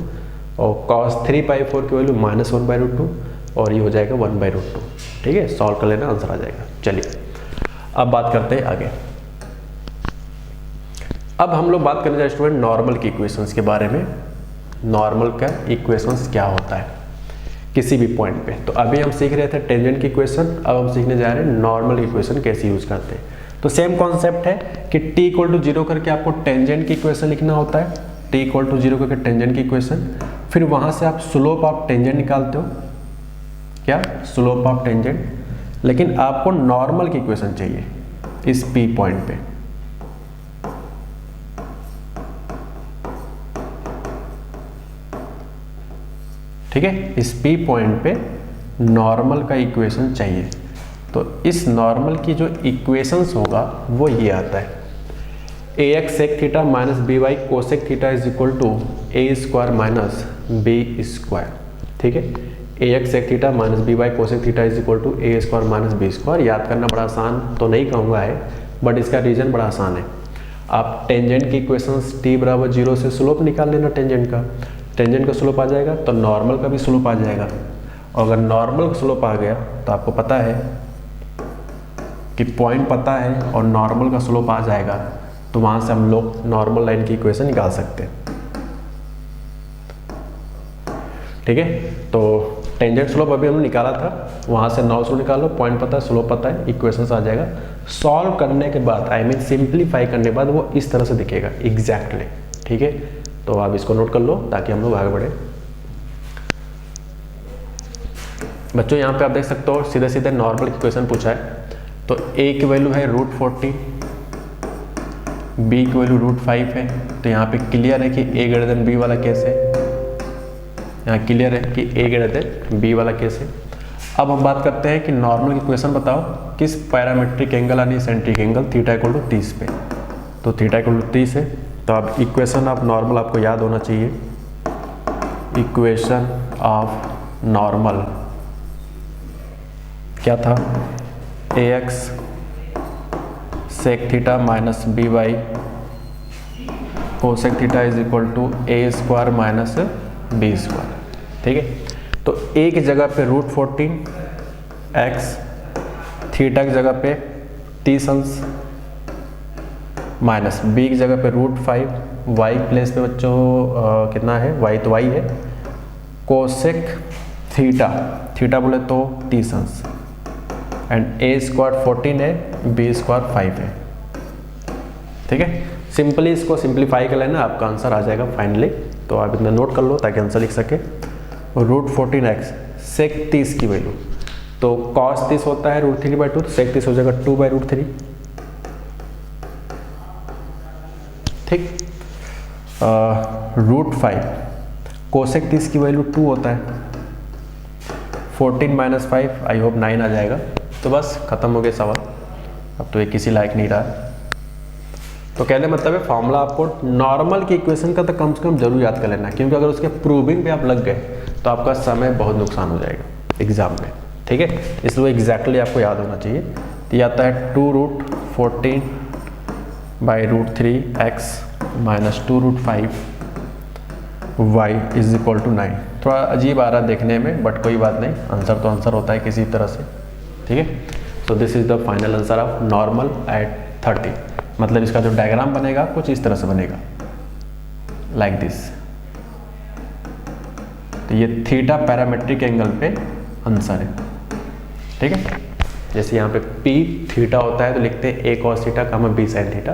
और cos 3 पाई 4 की वैल्यू -1/√2 और ये हो जाएगा 1/√2। ठीक है, सॉल्व कर लेना, आंसर आ जाएगा। चलिए अब बात करते हैं आगे। अब हम लोग बात करने जा रहे स्टूडेंट नॉर्मल की इक्वेशंस के बारे में। नॉर्मल का इक्वेशंस क्या होता है किसी भी पॉइंट पे। तो अभी हम सीख रहे थे टेंजेंट की इक्वेशन, अब हम सीखने जा रहे हैं नॉर्मल इक्वेशन कैसे यूज करते हैं। तो सेम कॉन्सेप्ट है कि t = 0 करके आपको टेंजेंट की इक्वेशन लिखना होता है। t = 0 करके टेंजेंट की इक्वेशन, फिर वहां से आप स्लोप ऑफ टेंजेंट निकालते हो, क्या स्लोप ऑफ टेंजेंट। लेकिन आपको नॉर्मल की इक्वेशन चाहिए इस p पॉइंट पे। ठीक है, इस P पॉइंट पे नॉर्मल का इक्वेशन चाहिए। तो इस नॉर्मल की जो इक्वेशंस होगा वो ये आता है, ax sec theta minus b y cosec theta is equal to A square minus b square. ठीक है, ax sec theta minus b y cosec theta is equal to A square minus b square. याद करना बड़ा आसान तो नहीं कहूँगा है, बट इसका रीजन बड़ा आसान है। आप टेंजेंट की इक्वेशंस t = 0 से स्लोप निकाल लेना टेंजेंट का। टेंजेंट का स्लोप आ जाएगा तो नॉर्मल का भी स्लोप आ जाएगा, और अगर नॉर्मल का स्लोप आ गया तो आपको पता है कि पॉइंट पता है और नॉर्मल का स्लोप आ जाएगा, तो वहां से हम लोग नॉर्मल लाइन की इक्वेशन निकाल सकते हैं। ठीक है, तो टेंजेंट स्लोप अभी हमने निकाला था, वहां से नॉर्मल स्लोप निकालो, पॉइंट पता है, स्लोप पता है, इक्वेशन आ जाएगा। सॉल्व करने के बाद सिंप्लीफाई करने के बाद वो इस तरह से दिखेगा एग्जैक्टली। ठीक है, तो आप इसको नोट कर लो ताकि हम लोग आगे बढ़े। बच्चों यहाँ पे आप देख सकते हो सीधे सीधे नॉर्मल इक्वेशन पूछा है। तो a की वैल्यू है √40, b की वैल्यू √5 है। तो यहाँ पे क्लियर है कि a > b वाला केस है, यहाँ क्लियर है कि a > b वाला केस है। अब हम बात करते हैं कि नॉर्मल इक्वेशन बताओ किस पैरामीट्रिक एंगल यानी सेंट्रिक एंगल थीटा = 30 पे। तो थीटा = 30 है, तो अब इक्वेशन ऑफ नॉर्मल आपको याद होना चाहिए। इक्वेशन ऑफ नॉर्मल क्या था, ax sec theta minus b y cosec theta is equal to A square minus b square. ठीक है, तो a की जगह पे √14, x थीटा की जगह पे 30 अंश माइनस b की जगह पे √5, y प्लेस पे बच्चों कितना है, y तो y है, कोसेक थीटा बोले तो 30 अंश एंड a स्क्वायर 14 है, b स्क्वायर 5 है। ठीक है, सिंपली इसको सिंप्लीफाई कर लेना, आपका आंसर आ जाएगा फाइनली। तो आप इतना नोट कर लो ताकि आंसर लिख सके। √14x सेक 30 की वैल्यू, तो cos 30 होता है √3/2, तो सेक 30 हो जाएगा 2/√3। ठीक, √5 कोसेक 30 की वैल्यू 2 होता है, 14 - 5 आई होप 9 आ जाएगा। तो बस खत्म हो गया सवाल, अब तो ये किसी लायक नहीं रहा। तो कहने मतलब है फॉर्मूला आपको नॉर्मल की इक्वेशन का तो कम से कम जरूर याद कर लेना, क्योंकि अगर उसके प्रूविंग पे आप लग गए तो आपका समय बहुत नुकसान हो जाएगा एग्जाम में। ठीक है, इसलिए एग्जैक्टली आपको याद होना चाहिए। तो ये आता है 2√14/√3x minus 2√5 y is equal to 9। थोड़ा अजीब आ रहा है देखने में, बट कोई बात नहीं, आंसर तो आंसर होता है किसी तरह से, ठीक है। So this is the final answer of normal at 30। मतलब इसका जो डायग्राम बनेगा कुछ इस तरह से बनेगा, लाइक दिस। तो ये थीटा पैरामेट्रिक एंगल पे आंसर है, ठीक है। जैसे यहाँ पे p थीटा होता है तो लिखते हैं a cos theta comma b sin theta,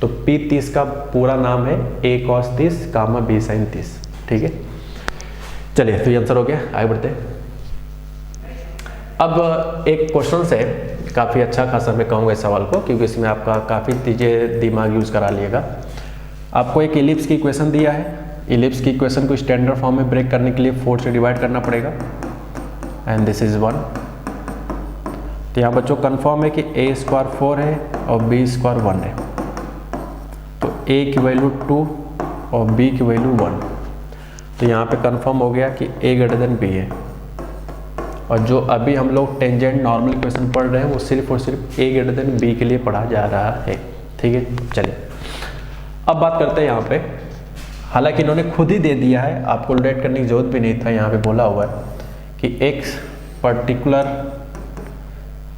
तो p 30 का पूरा नाम है a cos 30 comma b sin 30, ठीक है। चलिए, तो ये आंसर हो गया, आगे बढ़ते हैं। अब एक क्वेश्चन से काफ़ी अच्छा खासा मैं कहूँगा इस सवाल को, क्योंकि इसमें आपका काफ़ी चीज़ें दिमाग यूज़ करा लिएगा। आपको एक इलिप्स की इक्वेशन दिया है, इलिप्स की इक्वेशन को स्टैंडर्ड फॉर्म में ब्रेक करने के लिए 4 से डिवाइड करना पड़ेगा, एंड दिस इज 1। तो यहाँ बच्चों कंफर्म है कि a स्क्वायर 4 है और b स्क्वायर 1 है, तो a की वैल्यू 2 और b की वैल्यू 1। तो यहाँ पे कंफर्म हो गया कि a ग्रेटर देन b है, और जो अभी हम लोग टेंजेंट नॉर्मल इक्वेशन पढ़ रहे हैं वो सिर्फ और सिर्फ a ग्रेटर देन b के लिए पढ़ा जा रहा है, ठीक है। चलिए अब बात करते हैं यहाँ पे, हालांकि इन्होंने खुद ही दे दिया है, आपको कैलकुलेट करने की जरूरत भी नहीं था। यहाँ पे बोला हुआ है कि एक पर्टिकुलर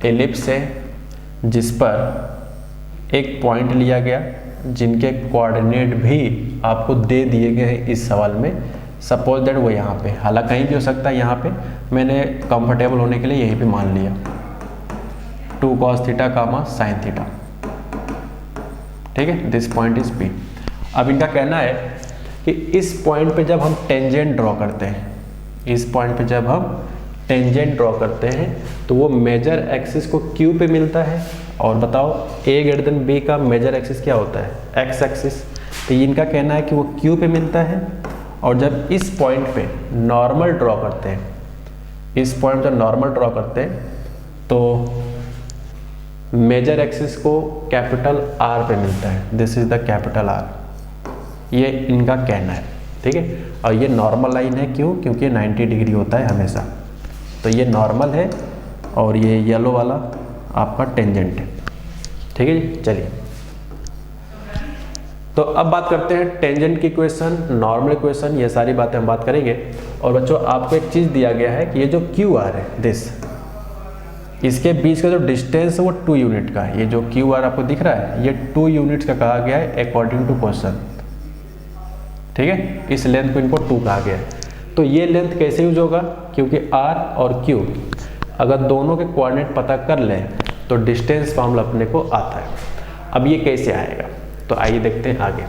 एलिप्स है जिस पर एक पॉइंट लिया गया जिनके कोऑर्डिनेट भी आपको दे दिए गए हैं इस सवाल में। सपोज दैट वो यहाँ पे, हालांकि कहीं भी हो सकता है, यहाँ पे मैंने कंफर्टेबल होने के लिए यहीं पे मान लिया 2 cos थीटा कामा साइन थीटा, ठीक है। This point is P। अब इनका कहना है कि इस पॉइंट पे जब हम टेंजेंट ड्रॉ करते हैं, इस पॉइंट पे जब हम टेंजेंट ड्रॉ करते हैं तो वो मेजर एक्सिस को Q पे मिलता है। और बताओ a ग्रेटर देन b का मेजर एक्सिस क्या होता है, x एक्सिस। तो इनका कहना है कि वो Q पे मिलता है, और जब इस पॉइंट पे नॉर्मल ड्रॉ करते हैं, इस पॉइंट पर नॉर्मल ड्रॉ करते हैं तो मेजर एक्सिस को कैपिटल R पे मिलता है। This is the capital R, ये इनका कहना है, ठीक है। और ये नॉर्मल लाइन है, क्यों? क्योंकि 90 डिग्री होता है हमेशा। तो ये नॉर्मल है और ये येलो वाला आपका टेंजेंट है, ठीक है जी। चलिए तो अब बात करते हैं टेंजेंट की इक्वेशन, नॉर्मल इक्वेशन, ये सारी बातें हम बात करेंगे। और बच्चों आपको एक चीज़ दिया गया है कि ये जो QR है दिस, इसके बीच का जो डिस्टेंस है वो 2 यूनिट का है। ये जो QR आपको दिख रहा है ये 2 यूनिट्स का कहा गया है अकॉर्डिंग टू क्वेश्चन, ठीक है। इस लेंथ को इनको 2 कहा गया है। तो ये लेंथ कैसे यूज होगा, क्योंकि R और Q अगर दोनों के कोऑर्डिनेट पता कर लें तो डिस्टेंस फॉर्मूला अपने को आता है। अब ये कैसे आएगा, तो आइए देखते हैं आगे।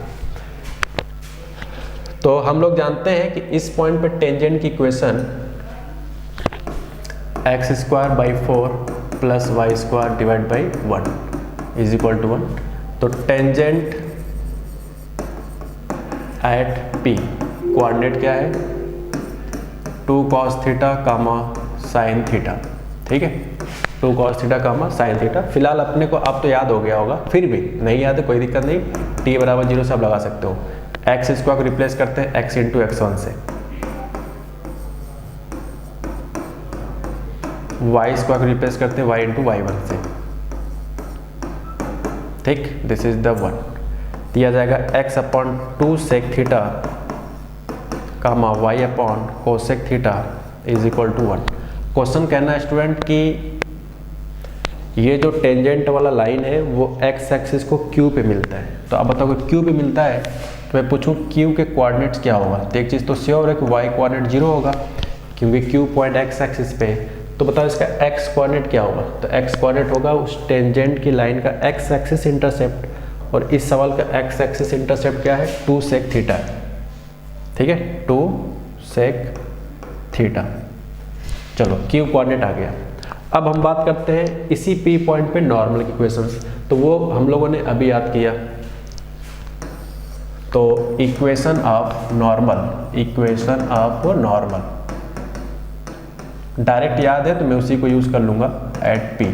तो हम लोग जानते हैं कि इस पॉइंट पे टेंजेंट की equation x²/4 plus y² divide by 1 is equal to 1। तो टेंजेंट एट P कोऑर्डिनेट क्या है, 2 cos थीटा कामा साइन थीटा, ठीक है। 2 cos थीटा कामा साइन थीटा। फिलहाल अपने को अब तो याद हो गया होगा, फिर भी नहीं याद है कोई दिक्कत नहीं, t बराबर 0 से आप लगा सकते हो। x² को रिप्लेस करते हैं x इंटू x1 से, y² को रिप्लेस करते हैं y इंटू y1 से, ठीक। This is the 1। दिया जाएगा x/2 सेक थीटा कामा y/कोसेक theta is equal to 1। Question कहना है स्टूडेंट कि ये जो टेंजेंट वाला लाइन है वो x एक्सिस को Q पे मिलता है। तो अब बताओ Q पे मिलता है तो मैं पूछूं Q के कोऑर्डिनेट्स क्या होगा। तो एक चीज़ तो श्योर है कि y कोऑर्डिनेट 0 होगा, क्योंकि Q पॉइंट x एक्सिस पे। तो बताओ इसका x कोऑर्डिनेट क्या होगा। तो x कोऑर्डिनेट होगा उस टेंजेंट की लाइन का x एक्सिस इंटरसेप्ट, और इस सवाल का x एक्सिस इंटरसेप्ट क्या है, 2 सेक थीटा है, ठीक है। 2 सेक थीटा। चलो Q कोऑर्डिनेट आ गया। अब हम बात करते हैं इसी P पॉइंट पे नॉर्मल की इक्वेशंस, तो वो हम लोगों ने अभी याद किया। तो इक्वेशन ऑफ नॉर्मल डायरेक्ट याद है तो मैं उसी को यूज कर लूंगा एट P।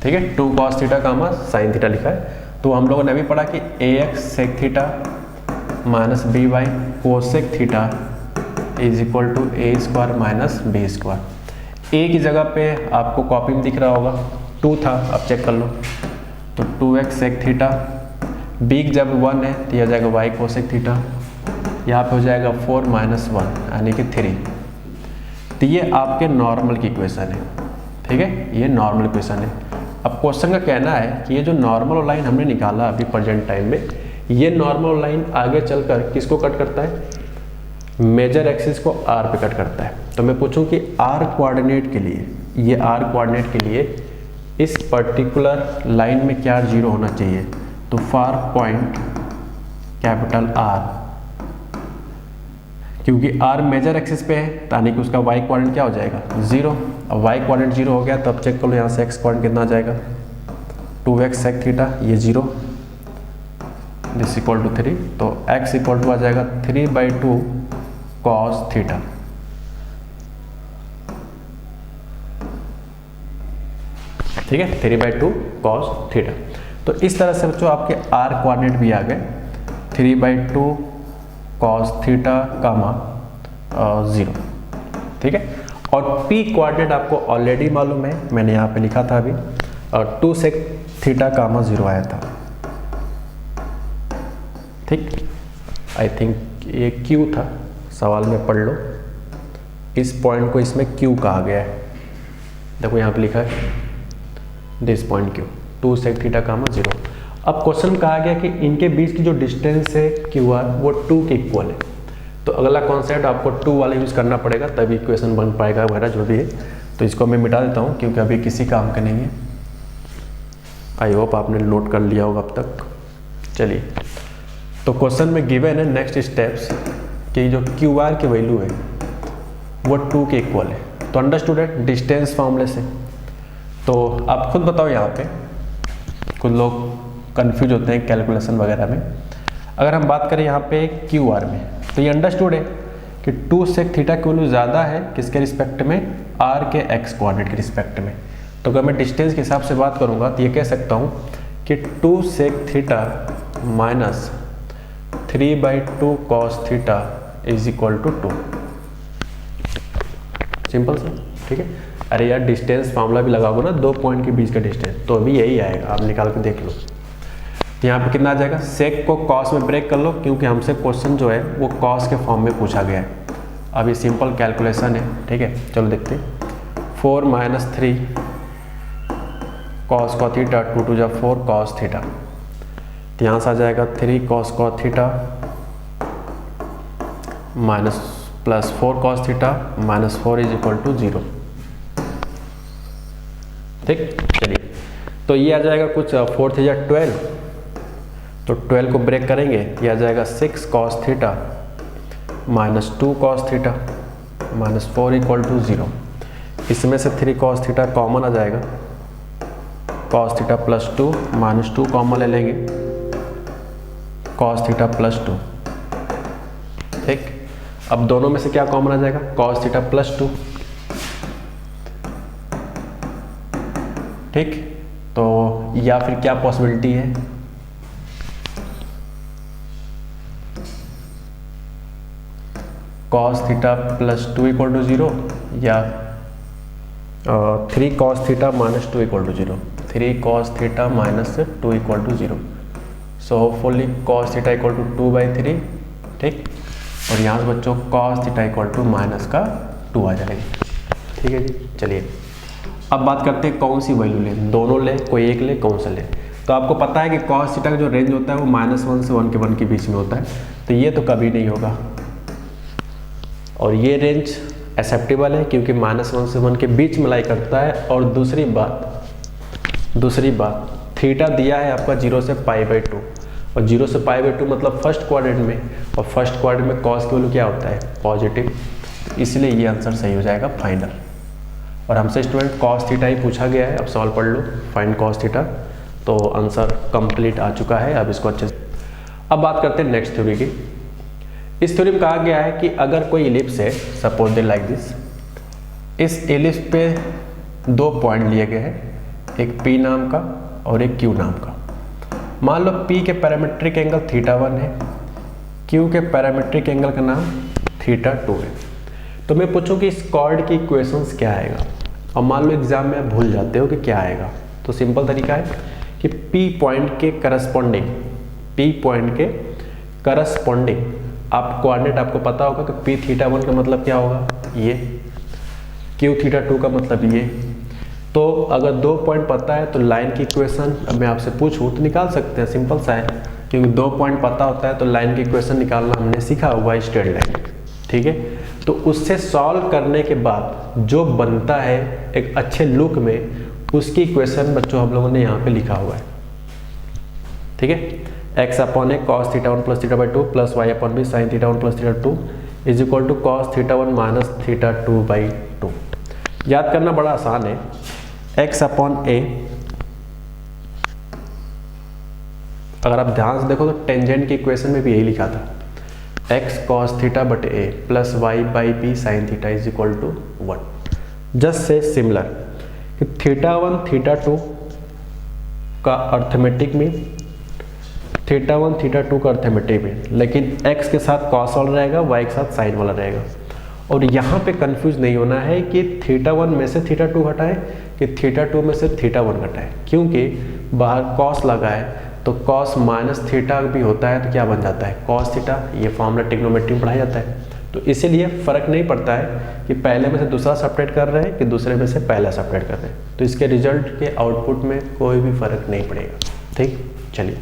ठीक है, 2 cos थीटा कामा साइन थीटा लिखा है। तो हम लोगों ने अभी पढ़ा कि ax sec theta minus by cosec theta is equal to A square minus b square. A की जगह पे आपको कॉपी में दिख रहा होगा 2 था, अब चेक कर लो तो 2x सेक थीटा, बी जब 1 है तो यह जाएगा y कोसेक थीटा, यहाँ पे हो जाएगा 4 माइनस 1 यानी कि 3। तो ये आपके नॉर्मल की इक्वेशन है, ठीक है, ये नॉर्मल इक्वेशन है। अब क्वेश्चन का कहना है कि ये जो नॉर्मल लाइन हमने निकाला अभी प्रेजेंट टाइम में, ये नॉर्मल लाइन आगे चलकर किसको कट करता है, मेजर एक्सिस को r पे कट करता है। तो मैं पूछूं कि r कोऑर्डिनेट के लिए, ये r कोऑर्डिनेट के लिए इस पर्टिकुलर लाइन में क्या 0 होना चाहिए, तो फॉर पॉइंट कैपिटल R, क्योंकि R मेजर एक्सिस पे है यानी कि उसका y कोऑर्डिनेट क्या हो जाएगा 0। अब y कोऑर्डिनेट 0 हो गया तो अब चेक कर लो यहाँ से x कोऑर्डिनेट कितना आ जाएगा 2x सेक थीटा, ये 0, दिस इक्वल टू 3, तो x इक्वल टू आ जाएगा 3/2 कॉस थीटा। ठीक है, 3/2 कॉस थीटा। तो इस तरह से बच्चों आपके r कोऑर्डिनेट भी आ गए 3/2 कॉस थीटा कामा 0, ठीक है। और p कोऑर्डिनेट आपको ऑलरेडी मालूम है, मैंने यहाँ पे लिखा था अभी, और 2 सेक थीटा कामा 0 आया था, ठीक। आई थिंक ये q था, सवाल में पढ़ लो, इस पॉइंट को इसमें q कहा गया है, देखो यहाँ पे लिखा है this point q, 2 sec theta comma 0। अब क्वेश्चन कहा गया कि इनके बीच की जो डिस्टेंस है QR वो 2 के इक्वल है, तो अगला कॉन्सेप्ट आपको 2 वाला यूज़ करना पड़ेगा तभी इक्वेशन बन पाएगा वगैरह जो भी है। तो इसको मैं मिटा देता हूँ क्योंकि अभी किसी काम का नहीं है। आई होप आपने नोट कर लिया होगा अब तक। चलिए, तो क्वेश्चन में गिवन है नेक्स्ट स्टेप्स कि जो QR की वैल्यू है वो 2 के इक्वल है। तो अंडरस्टूड है डिस्टेंस फॉर्मूले से। तो आप खुद बताओ, यहाँ पे कुछ लोग कंफ्यूज होते हैं कैलकुलेशन वगैरह में। अगर हम बात करें यहाँ पे QR में, तो ये अंडरस्टूड है कि 2 सेक थीटा की वैल्यू ज़्यादा है किसके रिस्पेक्ट में, R के x कोऑर्डिनेट के रिस्पेक्ट में। तो अगर मैं डिस्टेंस के हिसाब से बात करूँगा तो ये कह सकता हूँ कि 2 sec theta minus 3/2 cos theta is equal to 2। Simple सा, ठीक है। अरे यार डिस्टेंस फार्मूला भी लगाओगे ना, 2 पॉइंट के बीच का डिस्टेंस, तो अभी यही आएगा, आप निकाल के देख लो। तो यहाँ पे कितना आ जाएगा, सेक को कॉस में ब्रेक कर लो क्योंकि हमसे क्वेश्चन जो है वो कॉस के फॉर्म में पूछा गया है। अब ये सिंपल कैलकुलेशन है, ठीक है। चलो देखते हैं, 4 माइनस 3 कॉस कॉ थीटा, 2 2 जा 4 कॉस थीटा। तो यहाँ से आ जाएगा 3 cos co theta minus plus 4 cos theta minus 4 is equal to 0, ठीक। चलिए, तो ये आ जाएगा कुछ 4 3 जा 12, तो 12 को ब्रेक करेंगे, ये आ जाएगा 6 cos theta minus 2 cos theta minus 4 equal to 0। इसमें से 3 कॉस थीटा कॉमन आ जाएगा, cos theta plus 2 minus 2 common ले लेंगे, कॉस थीटा प्लस 2, ठीक। अब दोनों में से क्या कॉमन आ जाएगा, कॉस थीटा प्लस 2, ठीक। तो या फिर क्या पॉसिबिलिटी है, cos theta plus 2 equal to 0 या 3 cos theta minus 2 equal to 0, 3 cos theta minus 2 equal to 0। So hopefully cos theta equal to 2/3, ठीक। और यहाँ से बच्चों cos theta equal to minus का 2 आ जाएगी, ठीक है जी। चलिए, अब बात करते हैं कौन सी वैल्यू लें, दोनों ले, कोई एक ले, कौन सा ले। तो आपको पता है कि कॉस थीटा का जो रेंज होता है वो -1 से 1 के बीच में होता है, तो ये तो कभी नहीं होगा। और ये रेंज एक्सेप्टेबल है क्योंकि -1 से 1 के बीच में लाई करता है। और दूसरी बात थीटा दिया है आपका 0 से π/2, और 0 से π/2 मतलब फर्स्ट क्वाड्रेंट में, और फर्स्ट क्वाड्रेंट में कॉस की वैल्यू क्या होता है, पॉजिटिव, इसलिए ये आंसर सही हो जाएगा फाइनल। और हमसे स्टूडेंट कॉस थीटा ही पूछा गया है, अब सवाल पढ़ लो, फाइंड कॉस थीटा, तो आंसर कंप्लीट आ चुका है। अब इसको अच्छे से, अब बात करते हैं नेक्स्ट थ्योरी की। इस थ्योरी में कहा गया है कि अगर कोई इलिप्स है, सपोज दे लाइक दिस, इस इलिप्स पे 2 पॉइंट लिए गए हैं, एक P नाम का और एक Q नाम का। मान लो P के पैरामीट्रिक एंगल θ1 है, Q के पैरामीट्रिक एंगल का नाम θ2 है। तो मैं पूछूं कि इस कॉर्ड की इक्वेशंस क्या आएगा, और मान लो एग्जाम में आप भूल जाते हो कि क्या आएगा, तो सिंपल तरीका है कि P पॉइंट के करस्पॉन्डिंग आप कोऑर्डिनेट आपको पता होगा कि P थीटा 1 का मतलब क्या होगा, ये, Q थीटा 2 का मतलब ये। तो अगर 2 पॉइंट पता है तो लाइन की इक्वेशन अब मैं आपसे पूछूं तो निकाल सकते हैं, सिंपल सा है, क्योंकि 2 पॉइंट पता होता है तो लाइन की इक्वेशन निकालना हमने सीखा हुआ है स्ट्रेट लाइन, ठीक है। तो उससे सॉल्व करने के बाद जो बनता है एक अच्छे लुक में, उसकी इक्वेशन बच्चों हम लोगों ने यहाँ पे लिखा हुआ है, ठीक है। x upon a cos theta 1 plus theta by 2 plus y upon b sine theta 1 plus theta 2 is equal to cos theta 1 minus theta 2 by 2। याद करना बड़ा आसान है, x अपॉन ए, अगर आप ध्यान से देखो तो टेंजेंट की इक्वेशन में भी यही लिखा था, x कॉस थीटा बटे a plus y by b sine theta is equal to 1। Just से सिमिलर कि थीटा 1 थीटा 2 का अर्थमेटिक में, थीटा 1 थीटा 2 का अर्थमेटिक में, लेकिन x के साथ कॉस वाला रहेगा, y के साथ साइन वाला रहेगा। और यहाँ पे कंफ्यूज नहीं होना है कि थीटा 1 में से थीटा 2 हटाएं कि थीटा 2 में से थीटा 1 घटाएं, क्योंकि बाहर कॉस लगा है तो कॉस माइनस थीटा भी होता है तो क्या बन जाता है, कॉस थीटा। ये फॉर्मूला ट्रिग्नोमेट्री में पढ़ाया जाता है, तो इसीलिए फ़र्क नहीं पड़ता है कि पहले में से दूसरा सपरेट कर रहे हैं कि दूसरे में से पहला सपरेट कर रहे हैं, तो इसके रिजल्ट के आउटपुट में कोई भी फ़र्क नहीं पड़ेगा, ठीक। चलिए,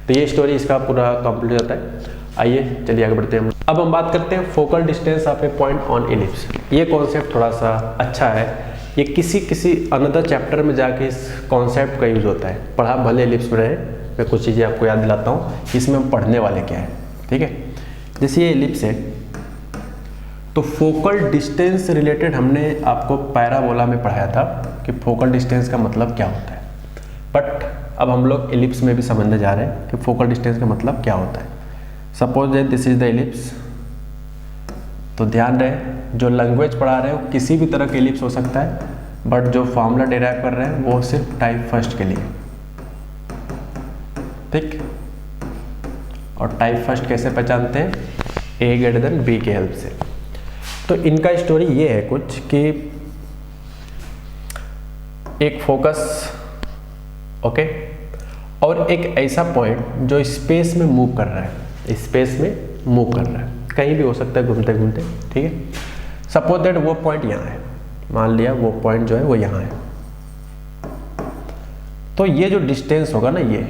तो ये स्टोरी इसका पूरा कंप्लीट हो जाता है। आइए चलिए आगे बढ़ते हैं। अब हम बात करते हैं focal distance of A point on ellipse. ये कॉन्सेप्ट थोड़ा सा अच्छा है, ये किसी अनदर चैप्टर में जाके इस कॉन्सेप्ट का यूज होता है। पढ़ा भले इलिप्स में रहे, मैं कुछ चीज़ें आपको याद दिलाता हूँ इसमें हम पढ़ने वाले क्या है, ठीक है। जैसे ये इलिप्स है तो फोकल डिस्टेंस रिलेटेड हमने आपको पैराबोला में पढ़ाया था कि फोकल डिस्टेंस का मतलब क्या होता है, बट अब हम लोग इलिप्स में भी समझने जा रहे हैं कि फोकल डिस्टेंस का मतलब क्या होता है। Suppose that this is the ellipse, तो ध्यान रहे जो लैंग्वेज पढ़ा रहे हो किसी भी तरह का इलिप्स हो सकता है, बट जो फॉर्मूला डिराइव कर रहे हैं वो सिर्फ टाइप फर्स्ट के लिए, ठीक। और टाइप फर्स्ट कैसे पहचानते हैं, ए ग्रेटर देन बी के हेल्प से। तो इनका स्टोरी ये है कुछ कि एक फोकस, ओके, और एक ऐसा पॉइंट जो स्पेस में मूव कर रहा है, स्पेस में मूव कर रहा है, कहीं भी हो सकता है घूमते घूमते, ठीक है। सपोज दैट वो पॉइंट यहाँ है, मान लिया वो पॉइंट जो है वो यहाँ है, तो ये जो डिस्टेंस होगा ना, ये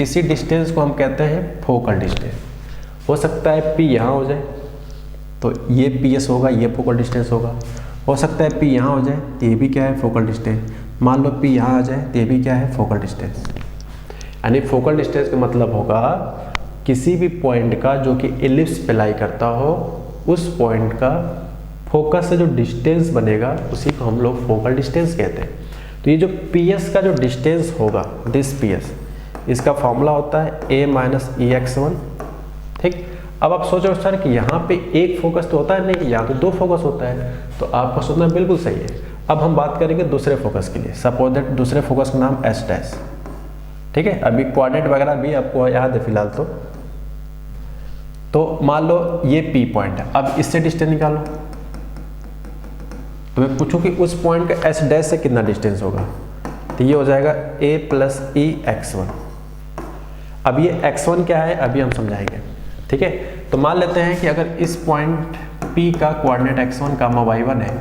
इसी डिस्टेंस को हम कहते हैं फोकल डिस्टेंस। हो सकता है P यहाँ हो जाए तो ये PS होगा, ये फोकल डिस्टेंस होगा। हो सकता है P यहाँ हो जाए तो ये भी क्या है, फोकल डिस्टेंस। मान लो P यहाँ आ जाए तो ये भी क्या है, फोकल डिस्टेंस। यानी फोकल डिस्टेंस का मतलब होगा किसी भी पॉइंट का जो कि इलिप्स पे लाई करता हो, उस पॉइंट का फोकस से जो डिस्टेंस बनेगा उसी को हम लोग फोकल डिस्टेंस कहते हैं। तो ये जो PS का जो डिस्टेंस होगा, दिस PS, इसका फॉर्मूला होता है a माइनस EX1, ठीक। अब आप सोचो सर कि यहाँ पे एक फोकस तो होता है, नहीं, यहाँ तो 2 फोकस होता है, तो आपका सोचना बिल्कुल सही है। अब हम बात करेंगे दूसरे फोकस के लिए। सपोज दैट दूसरे फोकस का नाम S डैश, ठीक है। अभी कोऑर्डिनेट वगैरह भी आपको याद है फिलहाल तो मान लो ये P पॉइंट है, अब इससे डिस्टेंस निकालो। तो मैं पूछूं कि उस पॉइंट का S डैश से कितना डिस्टेंस होगा, तो ये हो जाएगा a प्लस EX1। अब ये x1 क्या है अभी हम समझाएंगे, ठीक है। तो मान लेते हैं कि अगर इस पॉइंट P का कोऑर्डिनेट x1 कामा y1 है,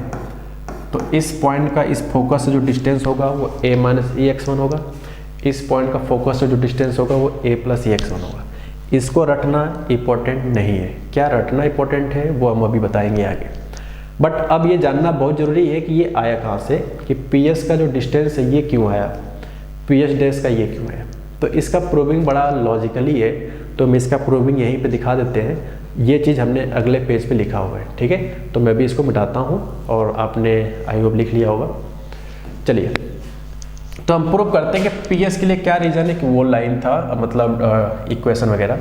तो इस पॉइंट का इस फोकस से जो डिस्टेंस होगा वो a माइनस EX1 होगा, इस पॉइंट का फोकस से जो डिस्टेंस होगा वो a प्लस EX1 होगा। इसको रटना इंपॉर्टेंट नहीं है, क्या रटना इंपॉर्टेंट है वो हम अभी बताएंगे आगे। बट अब ये जानना बहुत ज़रूरी है कि ये आया कहाँ से, कि PS का जो डिस्टेंस है ये क्यों आया, PS डैश का ये क्यों आया। तो इसका प्रूविंग बड़ा लॉजिकली है, तो हम इसका प्रूविंग यहीं पे दिखा देते हैं। ये चीज़ हमने अगले पेज पे लिखा हुआ है, ठीक है। तो मैं भी इसको मिटाता हूँ और आपने आई होप लिख लिया होगा। चलिए, तो हम प्रूव करते हैं कि PS के लिए क्या रीज़न है कि वो लाइन था, मतलब इक्वेशन वगैरह।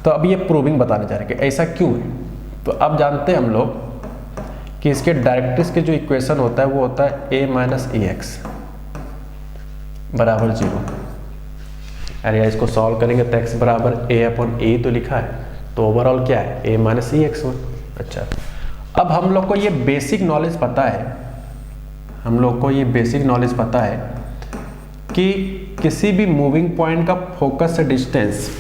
तो अब ये प्रूविंग बताने जा रहे हैं कि ऐसा क्यों है। तो अब जानते हैं हम लोग कि इसके डायरेक्ट्रिक्स के जो इक्वेशन होता है वो होता है a माइनस EX बराबर 0। अरे इसको सॉल्व करेंगे तो x बराबर a अपॉन a तो लिखा है, तो ओवरऑल क्या है a माइनस EX1, अच्छा, अब हम लोग को ये बेसिक नॉलेज पता है, हम लोग को ये बेसिक नॉलेज पता है कि किसी भी मूविंग पॉइंट का फोकस से डिस्टेंस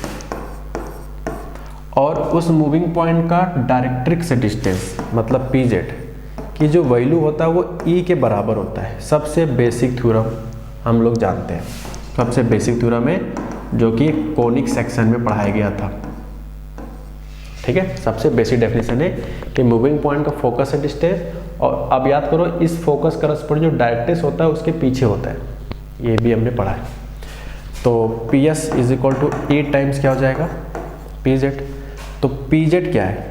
और उस मूविंग पॉइंट का डायरेक्ट्रिक्स से डिस्टेंस मतलब pz की जो वैल्यू होता है वो E के बराबर होता है। सबसे बेसिक थ्योरम हम लोग जानते हैं, सबसे बेसिक थ्योरम है जो कि कोनिक सेक्शन में पढ़ाया गया था। ठीक है, सबसे बेसिक डेफिनेशन है कि मूविंग पॉइंट का फोकस से डिस्टेंस, और अब याद करो इस फोकस करस्पॉन्डिंग जो डायरेक्ट्रिक्स होता है उसके पीछे होता है, ये भी हमने पढ़ा है। तो PS is equal to E times क्या हो जाएगा PZ। तो PZ क्या है,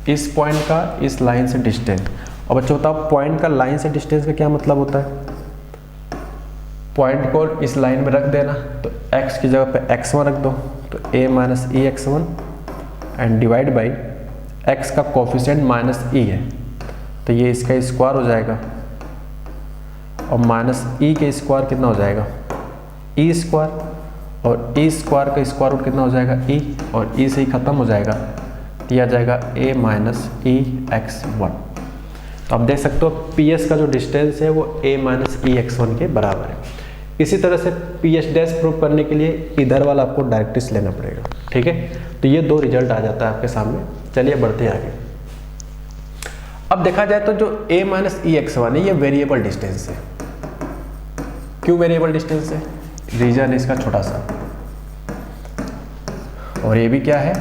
इस पॉइंट का इस लाइन से डिस्टेंस। और बच्चों बताओ पॉइंट का लाइन से डिस्टेंस का क्या मतलब होता है, पॉइंट को इस लाइन में रख देना, तो x की जगह पे x1 रख दो, तो a minus E x1 and divide by x का कोफिशिएंट माइनस e है, तो ये इसका स्क्वायर हो जाएगा, और माइनस e के स्क्वायर कितना हो जाएगा e स्क्वायर, और e स्क्वायर का स्क्वायर रूट कितना हो जाएगा e, और e से ही खत्म हो जाएगा, दिया जाएगा a माइनस ई x1। तो आप देख सकते हो PS का जो डिस्टेंस है वो a माइनस ई x1 के बराबर है। इसी तरह से PS डैश प्रूव करने के लिए इधर वाला आपको डायरेक्ट्रिक्स लेना पड़ेगा। ठीक है, तो ये दो रिजल्ट आ जाता है आपके सामने। चलिए बढ़ते हैं आगे। अब देखा जाए तो जो a माइनस ई x1 है ये वेरिएबल डिस्टेंस है। क्यों वेरिएबल डिस्टेंस है, रीजन है इसका छोटा सा, और ये भी क्या है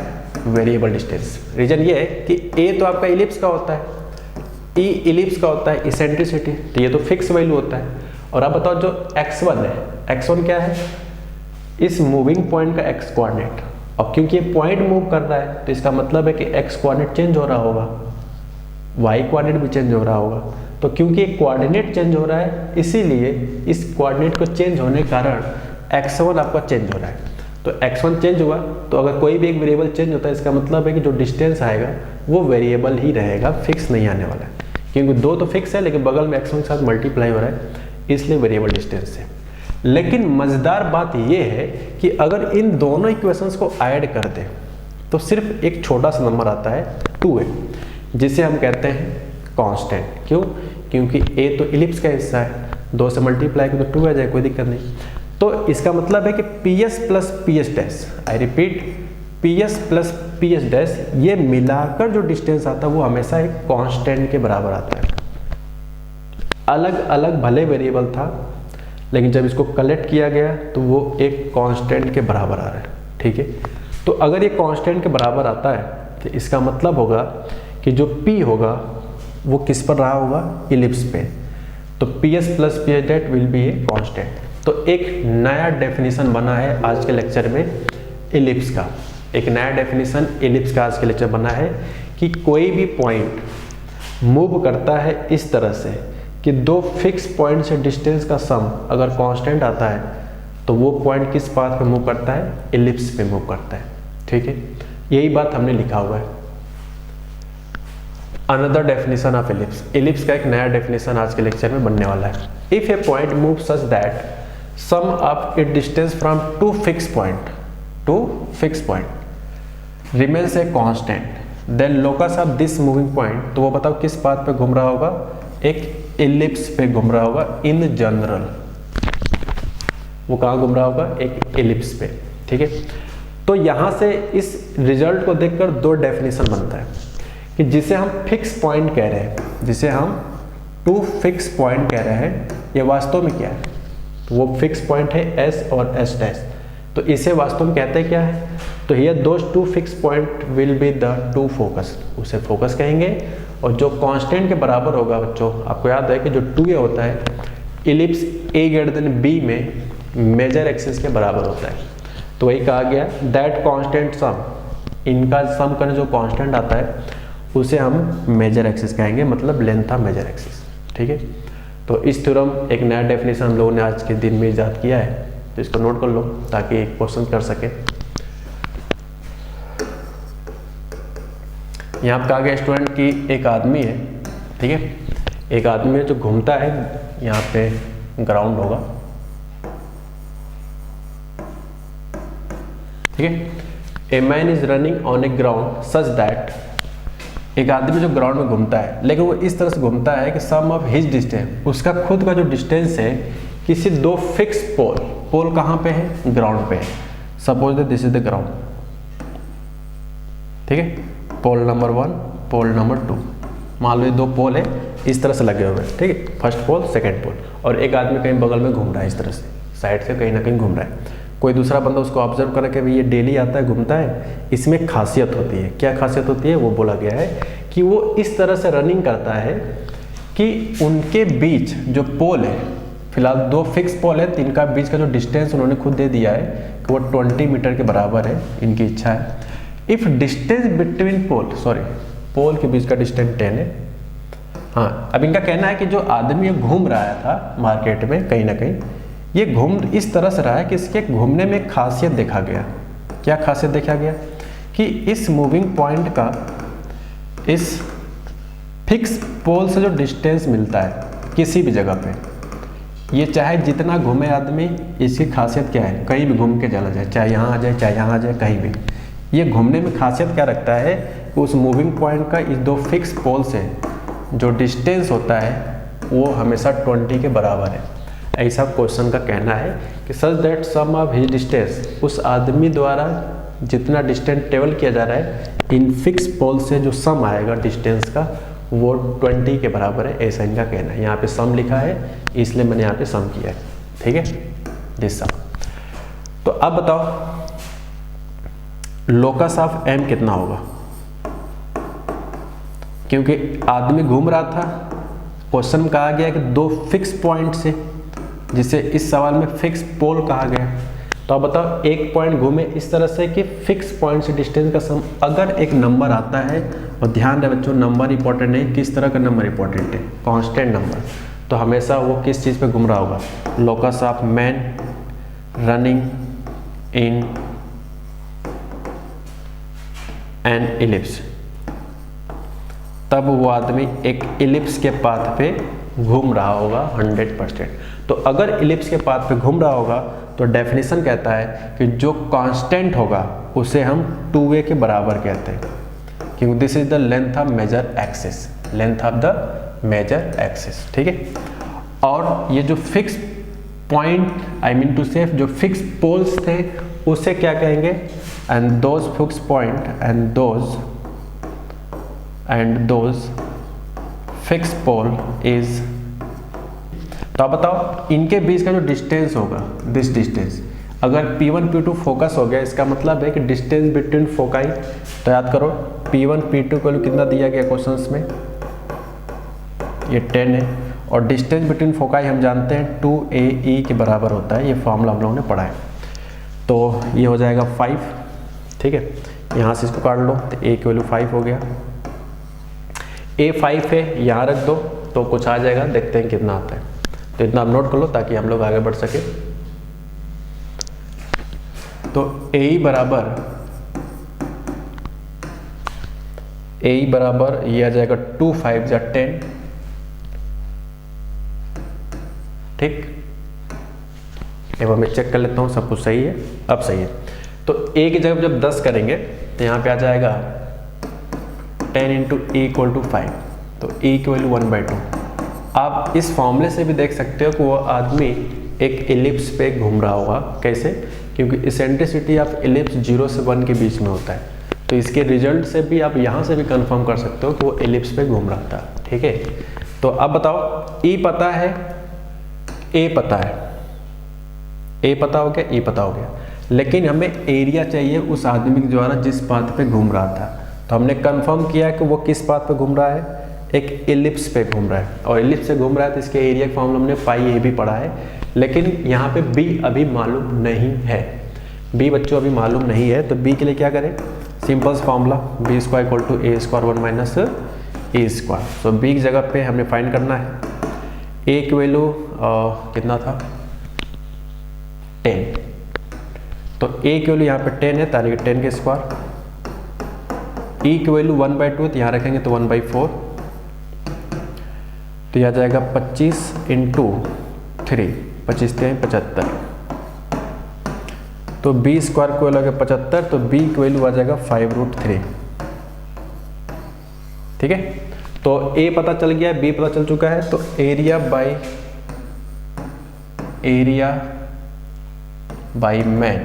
वेरिएबल डिस्टेंस। रीजन ये है कि a तो आपका इलिप्स का होता है, E इलिप्स का होता है इसेंट्रिसिटी, तो ये तो फिक्स वैल्यू होता है। और आप बताओ जो x1 है, x1 क्या है, इस मूविंग पॉइंट का x कोऑर्डिनेट। अब क्योंकि ये पॉइंट मूव कर रहा है तो इसका मतलब है कि x कोऑर्डिनेट चेंज हो रहा होगा, y कोऑर्डिनेट भी चेंज हो रहा होगा। तो क्योंकि ये कोऑर्डिनेट चेंज हो रहा है इसीलिए इस कोऑर्डिनेट को चेंज होने के कारण x1 आपका चेंज हो रहा है। तो x1 चेंज हुआ तो अगर कोई भी एक वेरिएबल चेंज होता है इसका मतलब है कि जो डिस्टेंस आएगा वो वेरिएबल ही रहेगा, फिक्स नहीं आने वाला है। क्योंकि दो तो फिक्स है लेकिन बगल में x1 के साथ मल्टीप्लाई हो रहा है, इसलिए वेरिएबल डिस्टेंस है। लेकिन मज़ेदार बात यह है कि अगर इन दोनों इक्वेशंस को ऐड कर दें तो सिर्फ एक छोटा सा नंबर आता है 2a, जिसे हम कहते हैं कांस्टेंट। क्यों, क्योंकि a तो इलिप्स का हिस्सा है, 2 से मल्टीप्लाई करो तो 2 आ जाए, कोई दिक्कत नहीं। तो इसका मतलब है कि PS plus PS dash, I repeat PS plus PS dash, ये मिलाकर जो डिस्टेंस आता है वो हमेशा एक कांस्टेंट के बराबर आता है। अलग अलग भले वेरिएबल था लेकिन जब इसको कलेक्ट किया गया तो वो एक कांस्टेंट के बराबर आ रहा है। ठीक है, तो अगर ये कांस्टेंट के बराबर आता है तो इसका मतलब होगा कि जो P होगा वो किस पर रहा होगा, इलिप्स पे। तो PS plus PS that will be a constant. तो एक नया डेफिनेशन बना है आज के लेक्चर में इलिप्स का, एक नया डेफिनेशन इलिप्स का आज के लेक्चर बना है कि कोई भी पॉइंट मूव करता है इस तरह से कि दो फिक्स पॉइंट से डिस्टेंस का सम अगर कांस्टेंट आता है तो वो पॉइंट किस पाथ पे मूव करता है, इलिप्स पे मूव करता है। ठीक है, यही बात हमने लिखा हुआ है। Another definition of ellipse, ellipse का एक नया डेफिनेशन आज के लेक्चर में बनने वाला है। If a point move such that sum of it distance from two fix point remains a constant then locus of this moving point, तो वो बताओ किस पाथ पे घूम रहा होगा, एक इलिप्स पे घूम रहा होगा इन जनरल। वो कहाँ घूम रहा होगा, एक इलिप्स पे। ठीक है, तो यहां से इस रिजल्ट को देखकर दो डेफिनेशन बनता है कि जिसे हम फिक्स पॉइंट कह रहे हैं, जिसे हम टू फिक्स पॉइंट कह रहे हैं, ये वास्तव में क्या है, तो वो फिक्स पॉइंट है S और S डैश। तो इसे वास्तव में कहते हैं क्या है, तो here those two fix point will be the two focus, उसे फोकस कहेंगे। और जो कांस्टेंट के बराबर होगा बच्चों, आपको याद है कि जो 2a होता है ellipse A greater than B में मेजर एक्सिस के बराबर होता है। तो वही कहा गया दैट कांस्टेंट सम, इनका सम करने जो कांस्टेंट आता है उसे हम मेजर एक्सिस कहेंगे, मतलब लेंथ ऑफ मेजर एक्सिस। ठीक है, तो इस थ्योरम एक नया डेफिनेशन हम लोगों ने आज के दिन में इजाद किया है, तो इसको नोट कर लो ताकि एक क्वेश्चन कर सके। यहाँ पर कहा गया स्टूडेंट कि एक आदमी है, ठीक है, एक आदमी है जो घूमता है, यहाँ पे ग्राउंड होगा, ठीक है। A man is running on A ground such that एक आदमी जो ग्राउंड में घूमता है, लेकिन वो इस तरह से घूमता है कि सम ऑफ हिज डिस्टेंस, उसका खुद का जो डिस्टेंस है किसी दो फिक्स पोल कहाँ पे है, ग्राउंड पे है। Suppose that this is the ground, ठीक है, पोल नंबर 1, पोल नंबर 2, मान लो ये दो पोल है इस तरह से लगे हुए हैं, ठीक है, फर्स्ट पोल सेकंड पोल, और एक आदमी कहीं बगल में घूम रहा है, इस तरह से साइड से कहीं ना कहीं घूम रहा है। कोई दूसरा बंदा उसको ऑब्जर्व करे कि भाई ये डेली आता है घूमता है। इसमें खासियत होती है, क्या खासियत होती है, वो बोला गया है कि वो इस तरह से रनिंग करता है कि उनके बीच जो पोल है, फिलहाल दो फिक्स पोल है, इनका बीच का जो डिस्टेंस उन्होंने खुद दे दिया है कि वो 20 मीटर के बराबर है, इनकी इच्छा है। इफ डिस्टेंस बिटवीन पोल के बीच का डिस्टेंस 10 है। हाँ, अब इनका कहना है कि जो आदमी घूम रहा था मार्केट में कहीं ना कहीं, ये घूम इस तरह से रहा है कि इसके घूमने में खासियत देखा गया। क्या खासियत देखा गया कि इस मूविंग पॉइंट का इस फिक्स पोल से जो डिस्टेंस मिलता है किसी भी जगह पे, ये चाहे जितना घूमे आदमी, इसकी खासियत क्या है, कहीं भी घूम के चला जाए, चाहे यहाँ आ जाए चाहे यहाँ आ जाए, कहीं भी, ये घूमने में खासियत क्या रखता है कि उस मूविंग पॉइंट का इस दो फिक्स पोल से जो डिस्टेंस होता है वो हमेशा 20 के बराबर है। ऐसा क्वेश्चन का कहना है कि such that sum of his distance, उस आदमी द्वारा जितना डिस्टेंस ट्रेवल किया जा रहा है इन फिक्स पोल से जो सम आएगा डिस्टेंस का वो 20 के बराबर है, ऐसा इनका कहना है। यहाँ पे सम लिखा है इसलिए मैंने यहाँ पे सम किया है, ठीक है, दिस सम। तो अब बताओ लोकस ऑफ एम कितना होगा, क्योंकि आदमी घूम रहा था, क्वेश्चन में कहा गया कि दो फिक्स पॉइंट से, जिसे इस सवाल में फिक्स पोल कहा गया। तो अब बताओ एक पॉइंट घूमे इस तरह से कि फिक्स पॉइंट से डिस्टेंस का सम, अगर एक नंबर आता है, और ध्यान रहे बच्चों नंबर इंपॉर्टेंट नहीं, किस तरह का नंबर इंपॉर्टेंट है, कांस्टेंट नंबर, तो हमेशा वो किस चीज़ पे घूम रहा होगा, locus of man running in an ellipse, तब वो आदमी एक इलिप्स के पाथ पे घूम रहा होगा 100%। तो अगर इलिप्स के पाथ पे घूम रहा होगा तो डेफिनेशन कहता है कि जो कांस्टेंट होगा उसे हम 2a के बराबर कहते हैं, क्योंकि this is the length of major axis, length of the major axis, ठीक है। और ये जो fix point, I mean two से जो फिक्स पोल्स थे उसे क्या कहेंगे, and those fix point and those fix pole is. तो आप बताओ इनके बीच का जो डिस्टेंस होगा, दिस डिस्टेंस, अगर P1 P2 फोकस हो गया, इसका मतलब है कि डिस्टेंस बिटवीन फोकाई, तो याद करो P1 P2 को कितना दिया गया क्वेश्चंस में, ये 10 है, और डिस्टेंस बिटवीन फोकाई हम जानते हैं 2AE के बराबर होता है, ये फॉर्मूला हम लोगों ने पढ़ा है। तो ये हो जाएगा 5, ठीक है, यहाँ से इसको काट लो तो A की वैल्यू 5 हो गया, A 5 है, यहाँ रख दो तो कुछ आ जाएगा, देखते हैं कितना आता है। तो इतना आप नोट कर लो ताकि हम लोग आगे बढ़ सके। तो AE बराबर ये आ जाएगा 2 5 जा 10, ठीक। एवं मैं चेक कर लेता हूँ सब कुछ सही है, अब सही है। तो A की जगह जब 10 करेंगे तो यहाँ पे आ जाएगा 10 इंटू E इक्वल टू 5, तो E की वैल्यू 1/2। आप इस फॉर्मूले से भी देख सकते हो कि वो आदमी एक इलिप्स पे घूम रहा होगा, कैसे, क्योंकि इसेंट्रिसिटी ऑफ इलिप्स 0 से 1 के बीच में होता है। तो इसके रिजल्ट से भी आप यहाँ से भी कंफर्म कर सकते हो कि वो इलिप्स पे घूम रहा था, ठीक है। तो अब बताओ E पता है, A पता है, A पता हो गया, E पता हो गया, लेकिन हमें एरिया चाहिए उस आदमी के द्वारा जिस पाथ पे घूम रहा था। तो हमने कंफर्म किया कि वो किस पाथ पे घूम रहा है, एक इलिप्स पे घूम रहा है, और इलिप्स से घूम रहा है तो इसके एरिया का फॉर्मूला हमने पाई ए भी पढ़ा है, लेकिन यहाँ पे बी अभी मालूम नहीं है। बी बच्चों अभी मालूम नहीं है, तो बी के लिए क्या करें, simple formula B square equal to A square 1 minus A square. तो बी की जगह पे हमें फाइंड करना है, ए की वैल्यू कितना था 10, तो ए की वैल्यू यहाँ पे 10 है, ताकि 10 के स्क्वायर, ई की वैल्यू 1/2, तो यहाँ रखेंगे तो 1/4, तो यह आ जाएगा 25 इंटू 3, 25 3 75, तो बी स्क्वायर को वैल्यू 75, तो बी की वैल्यू आ जाएगा 5√3। ठीक है, तो ए पता चल गया, बी पता चल चुका है, तो area by man,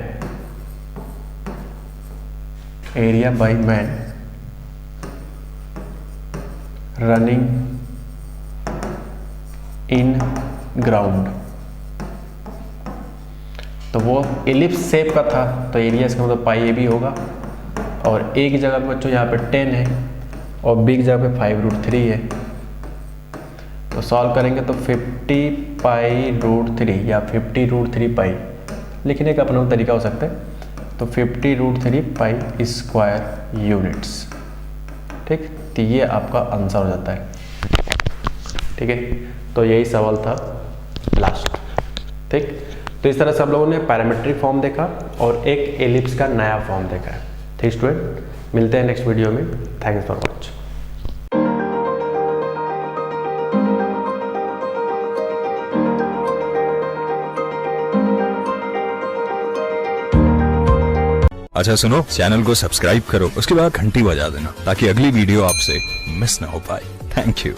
area by man running in ground, तो वो एलिप्स शेप का था, तो एरिया इसका मतलब पाई ए बी होगा। और ए की जगह पे बच्चों यहाँ पे 10 है और बी की जगह पे 5√3 है, तो सॉल्व करेंगे तो 50 पाई√3 या 50√3 पाई लिखने का अपना तरीका हो सकता है, तो 50√3 पाई स्क्वायर यूनिट्स। ठीक, तो ये आपका आंसर हो जाता है। ठीक है, तो यही सवाल था लास्ट। ठीक, तो इस तरह से हम लोगों ने पैरामीट्रिक फॉर्म देखा और एक एलिप्स का नया फॉर्म देखा है। ठीक स्टूडेंट, मिलते हैं नेक्स्ट वीडियो में। Thanks for watching. अच्छा सुनो, चैनल को सब्सक्राइब करो, उसके बाद घंटी बजा देना ताकि अगली वीडियो आपसे मिस ना हो पाए। Thank you.